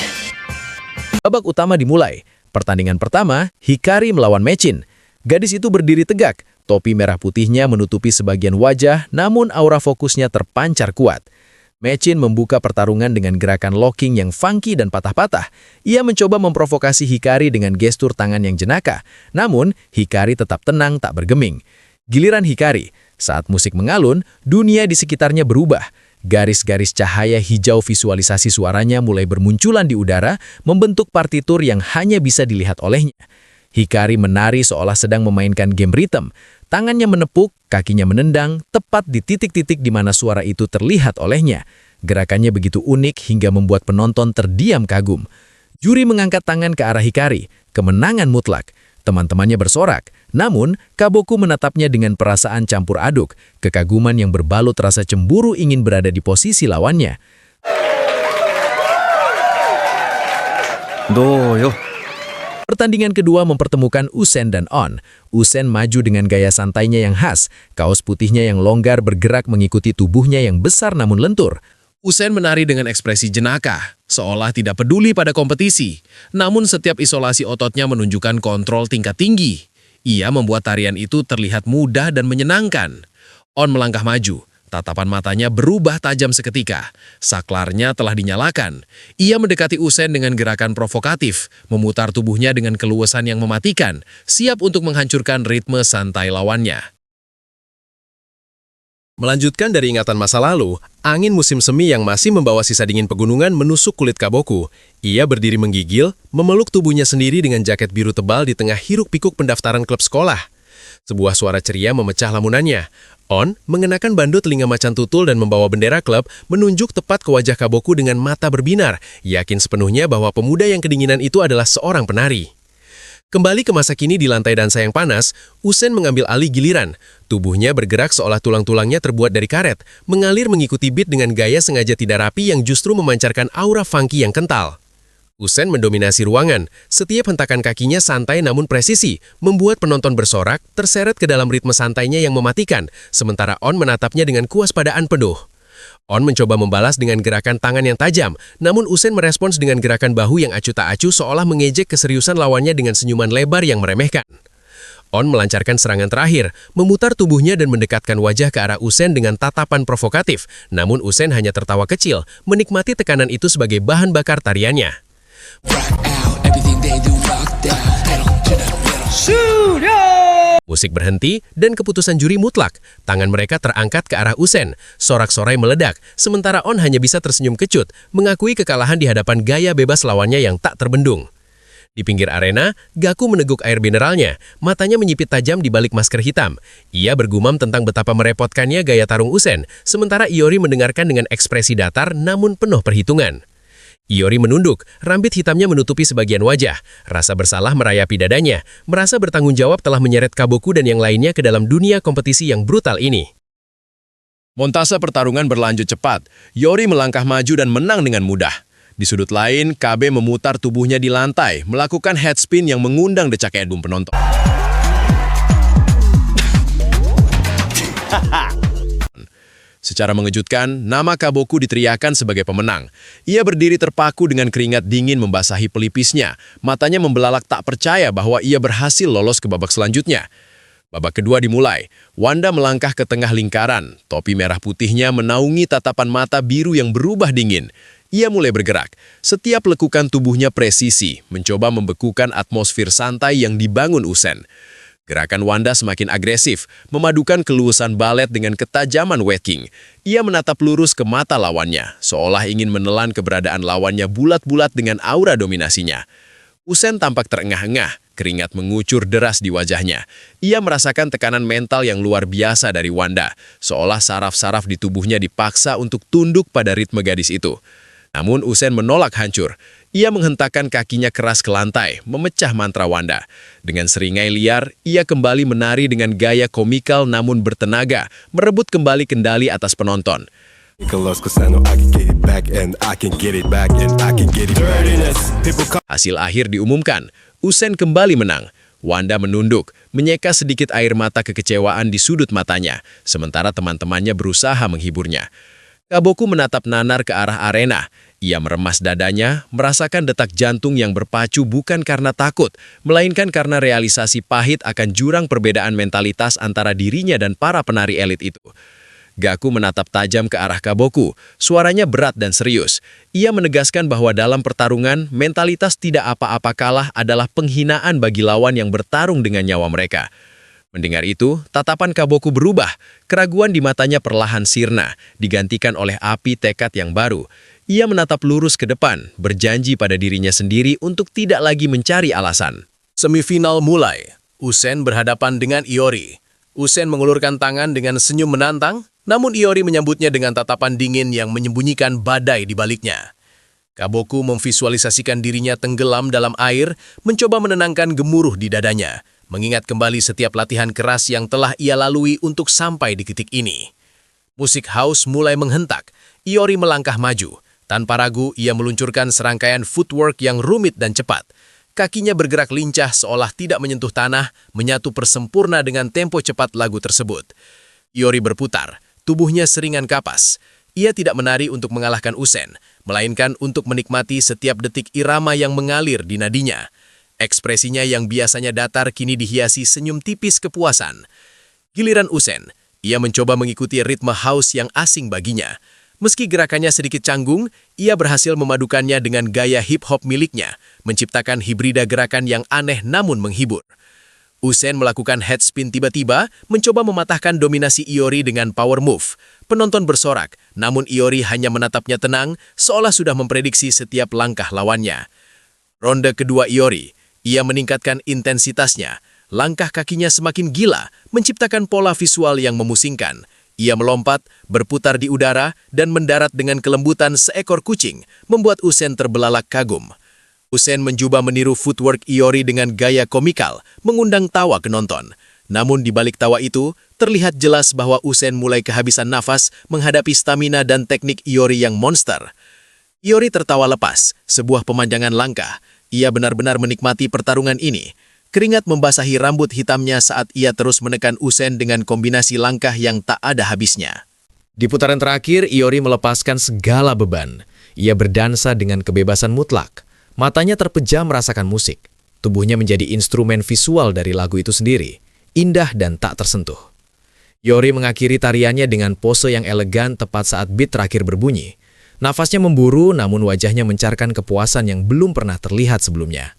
Babak utama dimulai. Pertandingan pertama, Hikari melawan Mechin. Gadis itu berdiri tegak. Topi merah putihnya menutupi sebagian wajah, namun aura fokusnya terpancar kuat. Mechin membuka pertarungan dengan gerakan locking yang funky dan patah-patah. Ia mencoba memprovokasi Hikari dengan gestur tangan yang jenaka. Namun, Hikari tetap tenang tak bergeming. Giliran Hikari, saat musik mengalun, dunia di sekitarnya berubah. Garis-garis cahaya hijau visualisasi suaranya mulai bermunculan di udara, membentuk partitur yang hanya bisa dilihat olehnya. Hikari menari seolah sedang memainkan game ritme. Tangannya menepuk, kakinya menendang, tepat di titik-titik di mana suara itu terlihat olehnya. Gerakannya begitu unik hingga membuat penonton terdiam kagum. Juri mengangkat tangan ke arah Hikari, kemenangan mutlak. Teman-temannya bersorak, namun Kaboku menatapnya dengan perasaan campur aduk, kekaguman yang berbalut rasa cemburu ingin berada di posisi lawannya. Doyo. Pertandingan kedua mempertemukan Usen dan On. Usen maju dengan gaya santainya yang khas, kaos putihnya yang longgar bergerak mengikuti tubuhnya yang besar namun lentur. Usen menari dengan ekspresi jenaka, seolah tidak peduli pada kompetisi. Namun setiap isolasi ototnya menunjukkan kontrol tingkat tinggi. Ia membuat tarian itu terlihat mudah dan menyenangkan. On melangkah maju. Tatapan matanya berubah tajam seketika. Saklarnya telah dinyalakan. Ia mendekati Usen dengan gerakan provokatif, memutar tubuhnya dengan keluasan yang mematikan, siap untuk menghancurkan ritme santai lawannya. Melanjutkan dari ingatan masa lalu, angin musim semi yang masih membawa sisa dingin pegunungan menusuk kulit Kaboku. Ia berdiri menggigil, memeluk tubuhnya sendiri dengan jaket biru tebal di tengah hiruk-pikuk pendaftaran klub sekolah. Sebuah suara ceria memecah lamunannya. On mengenakan bandut telinga macan tutul dan membawa bendera klub menunjuk tepat ke wajah Kaboku dengan mata berbinar, yakin sepenuhnya bahwa pemuda yang kedinginan itu adalah seorang penari. Kembali ke masa kini di lantai dansa yang panas, Usen mengambil alih giliran. Tubuhnya bergerak seolah tulang-tulangnya terbuat dari karet, mengalir mengikuti beat dengan gaya sengaja tidak rapi yang justru memancarkan aura funky yang kental. Usen mendominasi ruangan, setiap hentakan kakinya santai namun presisi, membuat penonton bersorak, terseret ke dalam ritme santainya yang mematikan, sementara On menatapnya dengan kewaspadaan penuh. On mencoba membalas dengan gerakan tangan yang tajam, namun Usen merespons dengan gerakan bahu yang acuh tak acuh seolah mengejek keseriusan lawannya dengan senyuman lebar yang meremehkan. On melancarkan serangan terakhir, memutar tubuhnya dan mendekatkan wajah ke arah Usen dengan tatapan provokatif, namun Usen hanya tertawa kecil, menikmati tekanan itu sebagai bahan bakar tariannya. Musik berhenti dan keputusan juri mutlak. Tangan mereka terangkat ke arah Usen. Sorak-sorai meledak, sementara On hanya bisa tersenyum kecut, mengakui kekalahan di hadapan gaya bebas lawannya yang tak terbendung. Di pinggir arena, Gaku meneguk air mineralnya, matanya menyipit tajam di balik masker hitam. Ia bergumam tentang betapa merepotkannya gaya tarung Usen, sementara Iori mendengarkan dengan ekspresi datar namun penuh perhitungan. Iori menunduk, rambut hitamnya menutupi sebagian wajah. Rasa bersalah merayapi dadanya, merasa bertanggung jawab telah menyeret Kaboku dan yang lainnya ke dalam dunia kompetisi yang brutal ini. Montase pertarungan berlanjut cepat. Iori melangkah maju dan menang dengan mudah. Di sudut lain, KB memutar tubuhnya di lantai, melakukan headspin yang mengundang decak edum penonton. Secara mengejutkan, nama Kaboku diteriakan sebagai pemenang. Ia berdiri terpaku dengan keringat dingin membasahi pelipisnya. Matanya membelalak tak percaya bahwa ia berhasil lolos ke babak selanjutnya. Babak kedua dimulai. Wanda melangkah ke tengah lingkaran. Topi merah putihnya menaungi tatapan mata biru yang berubah dingin. Ia mulai bergerak. Setiap lekukan tubuhnya presisi, mencoba membekukan atmosfer santai yang dibangun Usen. Gerakan Wanda semakin agresif, memadukan keluasan balet dengan ketajaman Wetking. Ia menatap lurus ke mata lawannya, seolah ingin menelan keberadaan lawannya bulat-bulat dengan aura dominasinya. Usen tampak terengah-engah, keringat mengucur deras di wajahnya. Ia merasakan tekanan mental yang luar biasa dari Wanda, seolah saraf-saraf di tubuhnya dipaksa untuk tunduk pada ritme gadis itu. Namun Usen menolak hancur. Ia menghentakkan kakinya keras ke lantai, memecah mantra Wanda. Dengan seringai liar, ia kembali menari dengan gaya komikal namun bertenaga, merebut kembali kendali atas penonton. Hasil akhir diumumkan, Usen kembali menang. Wanda menunduk, menyeka sedikit air mata kekecewaan di sudut matanya, sementara teman-temannya berusaha menghiburnya. Kaboku menatap nanar ke arah arena. Ia meremas dadanya, merasakan detak jantung yang berpacu bukan karena takut, melainkan karena realisasi pahit akan jurang perbedaan mentalitas antara dirinya dan para penari elit itu. Gaku menatap tajam ke arah Kaboku. Suaranya berat dan serius. Ia menegaskan bahwa dalam pertarungan, mentalitas tidak apa-apa kalah adalah penghinaan bagi lawan yang bertarung dengan nyawa mereka. Mendengar itu, tatapan Kaboku berubah. Keraguan di matanya perlahan sirna, digantikan oleh api tekad yang baru. Ia menatap lurus ke depan, berjanji pada dirinya sendiri untuk tidak lagi mencari alasan. Semifinal mulai. Usen berhadapan dengan Iori. Usen mengulurkan tangan dengan senyum menantang, namun Iori menyambutnya dengan tatapan dingin yang menyembunyikan badai di baliknya. Kaboku memvisualisasikan dirinya tenggelam dalam air, mencoba menenangkan gemuruh di dadanya, mengingat kembali setiap latihan keras yang telah ia lalui untuk sampai di titik ini. Musik house mulai menghentak, Iori melangkah maju. Tanpa ragu, ia meluncurkan serangkaian footwork yang rumit dan cepat. Kakinya bergerak lincah seolah tidak menyentuh tanah, menyatu persempurna dengan tempo cepat lagu tersebut. Iori berputar, tubuhnya seringan kapas. Ia tidak menari untuk mengalahkan Usen, melainkan untuk menikmati setiap detik irama yang mengalir di nadinya. Ekspresinya yang biasanya datar kini dihiasi senyum tipis kepuasan. Giliran Usen, ia mencoba mengikuti ritme house yang asing baginya. Meski gerakannya sedikit canggung, ia berhasil memadukannya dengan gaya hip-hop miliknya, menciptakan hibrida gerakan yang aneh namun menghibur. Usen melakukan headspin tiba-tiba, mencoba mematahkan dominasi Iori dengan power move. Penonton bersorak, namun Iori hanya menatapnya tenang, seolah sudah memprediksi setiap langkah lawannya. Ronde kedua Iori, ia meningkatkan intensitasnya. Langkah kakinya semakin gila, menciptakan pola visual yang memusingkan. Ia melompat, berputar di udara, dan mendarat dengan kelembutan seekor kucing, membuat Usen terbelalak kagum. Usen mencoba meniru footwork Iori dengan gaya komikal, mengundang tawa penonton. Namun di balik tawa itu, terlihat jelas bahwa Usen mulai kehabisan nafas menghadapi stamina dan teknik Iori yang monster. Iori tertawa lepas, sebuah pemanjangan langkah. Ia benar-benar menikmati pertarungan ini. Keringat membasahi rambut hitamnya saat ia terus menekan Usen dengan kombinasi langkah yang tak ada habisnya. Di putaran terakhir, Iori melepaskan segala beban. Ia berdansa dengan kebebasan mutlak. Matanya terpejam merasakan musik. Tubuhnya menjadi instrumen visual dari lagu itu sendiri. Indah dan tak tersentuh. Iori mengakhiri tariannya dengan pose yang elegan tepat saat beat terakhir berbunyi. Nafasnya memburu, namun wajahnya mencarkan kepuasan yang belum pernah terlihat sebelumnya.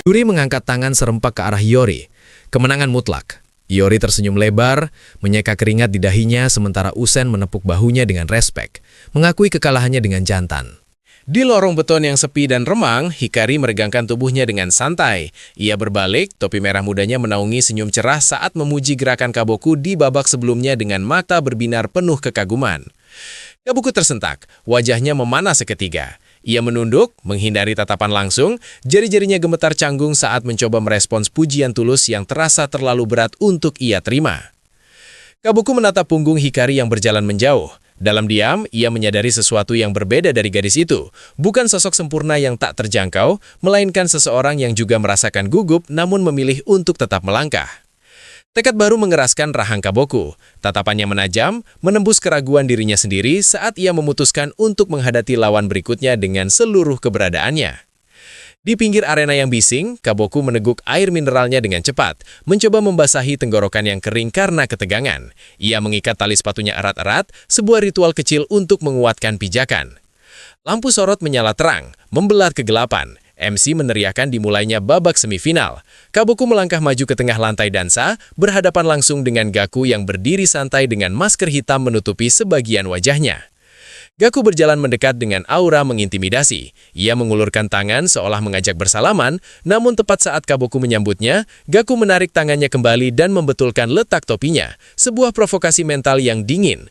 Yuri mengangkat tangan serempak ke arah Iori. Kemenangan mutlak. Iori tersenyum lebar, menyeka keringat di dahinya sementara Usen menepuk bahunya dengan respek, mengakui kekalahannya dengan jantan. Di lorong beton yang sepi dan remang, Hikari meregangkan tubuhnya dengan santai. Ia berbalik, topi merah mudanya menaungi senyum cerah saat memuji gerakan Kaboku di babak sebelumnya dengan mata berbinar penuh kekaguman. Kaboku tersentak, wajahnya memanah seketika. Ia menunduk, menghindari tatapan langsung, jari-jarinya gemetar canggung saat mencoba merespons pujian tulus yang terasa terlalu berat untuk ia terima. Kaboku menatap punggung Hikari yang berjalan menjauh. Dalam diam, ia menyadari sesuatu yang berbeda dari gadis itu. Bukan sosok sempurna yang tak terjangkau, melainkan seseorang yang juga merasakan gugup namun memilih untuk tetap melangkah. Tekad baru mengeraskan rahang Kaboku. Tatapannya menajam, menembus keraguan dirinya sendiri saat ia memutuskan untuk menghadapi lawan berikutnya dengan seluruh keberadaannya. Di pinggir arena yang bising, Kaboku meneguk air mineralnya dengan cepat, mencoba membasahi tenggorokan yang kering karena ketegangan. Ia mengikat tali sepatunya erat-erat, sebuah ritual kecil untuk menguatkan pijakan. Lampu sorot menyala terang, membelah kegelapan. MC meneriakan dimulainya babak semifinal. Kaboku melangkah maju ke tengah lantai dansa, berhadapan langsung dengan Gaku yang berdiri santai dengan masker hitam menutupi sebagian wajahnya. Gaku berjalan mendekat dengan aura mengintimidasi. Ia mengulurkan tangan seolah mengajak bersalaman, namun tepat saat Kaboku menyambutnya, Gaku menarik tangannya kembali dan membetulkan letak topinya, sebuah provokasi mental yang dingin.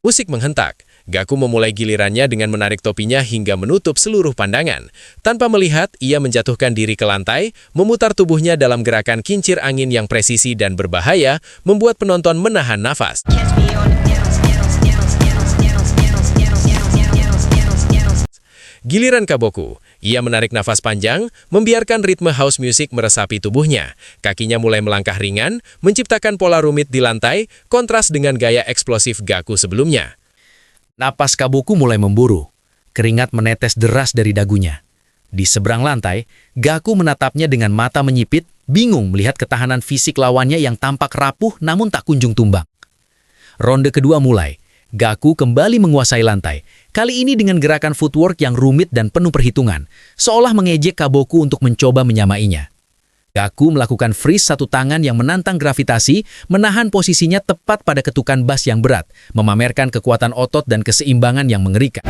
Musik menghentak. Gaku memulai gilirannya dengan menarik topinya hingga menutup seluruh pandangan. Tanpa melihat, ia menjatuhkan diri ke lantai, memutar tubuhnya dalam gerakan kincir angin yang presisi dan berbahaya, membuat penonton menahan nafas. Giliran Kaboku, ia menarik nafas panjang, membiarkan ritme house music meresapi tubuhnya. Kakinya mulai melangkah ringan, menciptakan pola rumit di lantai, kontras dengan gaya eksplosif Gaku sebelumnya. Napas Kaboku mulai memburu. Keringat menetes deras dari dagunya. Di seberang lantai, Gaku menatapnya dengan mata menyipit, bingung melihat ketahanan fisik lawannya yang tampak rapuh namun tak kunjung tumbang. Ronde kedua mulai. Gaku kembali menguasai lantai, kali ini dengan gerakan footwork yang rumit dan penuh perhitungan, seolah mengejek Kaboku untuk mencoba menyamainya. Gaku melakukan freeze satu tangan yang menantang gravitasi, menahan posisinya tepat pada ketukan bass yang berat, memamerkan kekuatan otot dan keseimbangan yang mengerikan.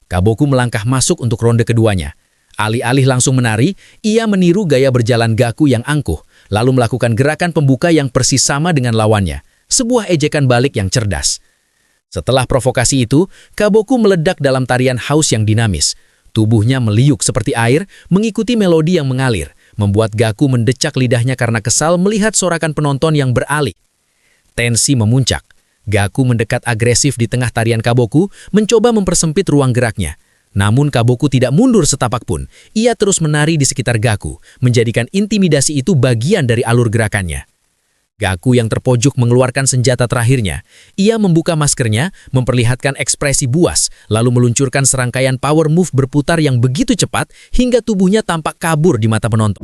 Kaboku melangkah masuk untuk ronde keduanya. Alih-alih langsung menari, ia meniru gaya berjalan Gaku yang angkuh, lalu melakukan gerakan pembuka yang persis sama dengan lawannya, sebuah ejekan balik yang cerdas. Setelah provokasi itu, Kaboku meledak dalam tarian house yang dinamis. Tubuhnya meliuk seperti air, mengikuti melodi yang mengalir, membuat Gaku mendecak lidahnya karena kesal melihat sorakan penonton yang beralih. Tensi memuncak. Gaku mendekat agresif di tengah tarian Kaboku, mencoba mempersempit ruang geraknya. Namun Kaboku tidak mundur setapak pun. Ia terus menari di sekitar Gaku, menjadikan intimidasi itu bagian dari alur gerakannya. Gaku yang terpojok mengeluarkan senjata terakhirnya. Ia membuka maskernya, memperlihatkan ekspresi buas, lalu meluncurkan serangkaian power move berputar yang begitu cepat hingga tubuhnya tampak kabur di mata penonton.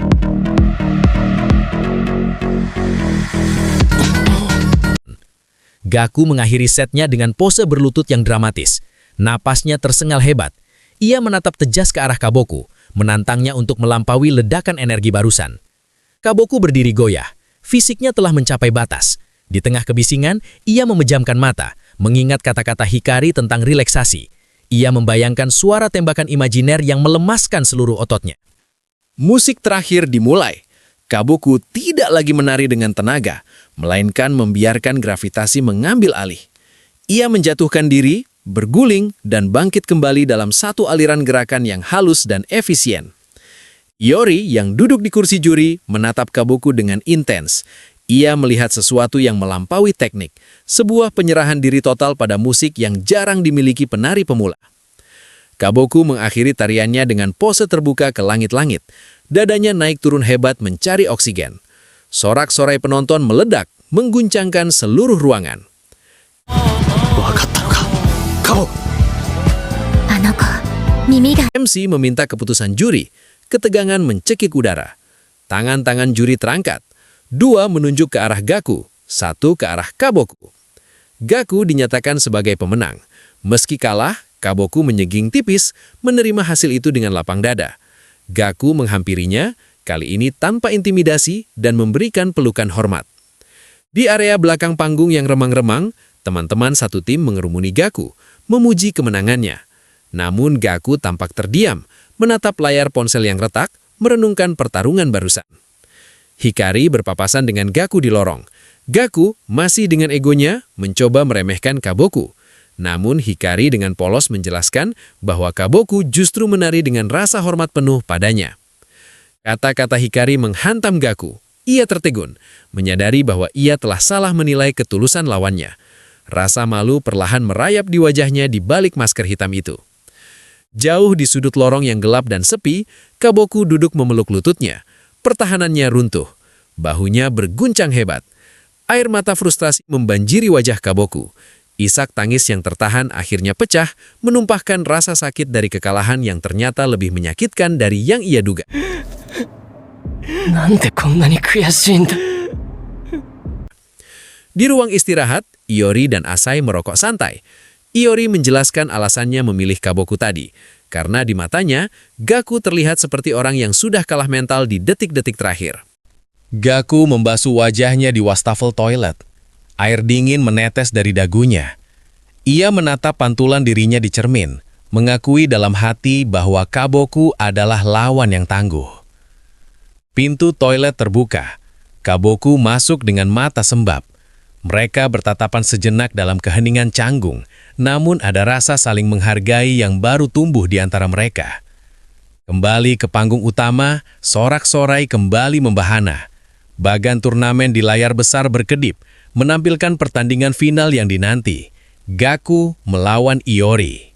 Gaku mengakhiri setnya dengan pose berlutut yang dramatis. Napasnya tersengal hebat. Ia menatap tejas ke arah Kaboku, menantangnya untuk melampaui ledakan energi barusan. Kaboku berdiri goyah. Fisiknya telah mencapai batas. Di tengah kebisingan, ia memejamkan mata, mengingat kata-kata Hikari tentang relaksasi. Ia membayangkan suara tembakan imajiner yang melemaskan seluruh ototnya. Musik terakhir dimulai. Kaboku tidak lagi menari dengan tenaga, melainkan membiarkan gravitasi mengambil alih. Ia menjatuhkan diri, berguling, dan bangkit kembali dalam satu aliran gerakan yang halus dan efisien. Iori yang duduk di kursi juri menatap Kaboku dengan intens. Ia melihat sesuatu yang melampaui teknik, sebuah penyerahan diri total pada musik yang jarang dimiliki penari pemula. Kaboku mengakhiri tariannya dengan pose terbuka ke langit-langit. Dadanya naik turun hebat mencari oksigen. Sorak-sorai penonton meledak, mengguncangkan seluruh ruangan. MC meminta keputusan juri. Ketegangan mencekik udara. Tangan-tangan juri terangkat. 2 menunjuk ke arah Gaku, 1 ke arah Kaboku. Gaku dinyatakan sebagai pemenang. Meski kalah, Kaboku menyeging tipis, menerima hasil itu dengan lapang dada. Gaku menghampirinya, kali ini tanpa intimidasi dan memberikan pelukan hormat. Di area belakang panggung yang remang-remang, teman-teman satu tim mengerumuni Gaku, memuji kemenangannya. Namun Gaku tampak terdiam, menatap layar ponsel yang retak, merenungkan pertarungan barusan. Hikari berpapasan dengan Gaku di lorong. Gaku masih dengan egonya mencoba meremehkan Kaboku. Namun Hikari dengan polos menjelaskan bahwa Kaboku justru menari dengan rasa hormat penuh padanya. Kata-kata Hikari menghantam Gaku. Ia tertegun, menyadari bahwa ia telah salah menilai ketulusan lawannya. Rasa malu perlahan merayap di wajahnya di balik masker hitam itu. Jauh di sudut lorong yang gelap dan sepi, Kaboku duduk memeluk lututnya. Pertahanannya runtuh. Bahunya berguncang hebat. Air mata frustrasi membanjiri wajah Kaboku. Isak tangis yang tertahan akhirnya pecah, menumpahkan rasa sakit dari kekalahan yang ternyata lebih menyakitkan dari yang ia duga. Di ruang istirahat, Iori dan Asai merokok santai. Iori menjelaskan alasannya memilih Kaboku tadi, karena di matanya, Gaku terlihat seperti orang yang sudah kalah mental di detik-detik terakhir. Gaku membasuh wajahnya di wastafel toilet. Air dingin menetes dari dagunya. Ia menatap pantulan dirinya di cermin, mengakui dalam hati bahwa Kaboku adalah lawan yang tangguh. Pintu toilet terbuka. Kaboku masuk dengan mata sembab. Mereka bertatapan sejenak dalam keheningan canggung, namun ada rasa saling menghargai yang baru tumbuh di antara mereka. Kembali ke panggung utama, sorak-sorai kembali membahana. Bagan turnamen di layar besar berkedip, menampilkan pertandingan final yang dinanti. Gaku melawan Iori.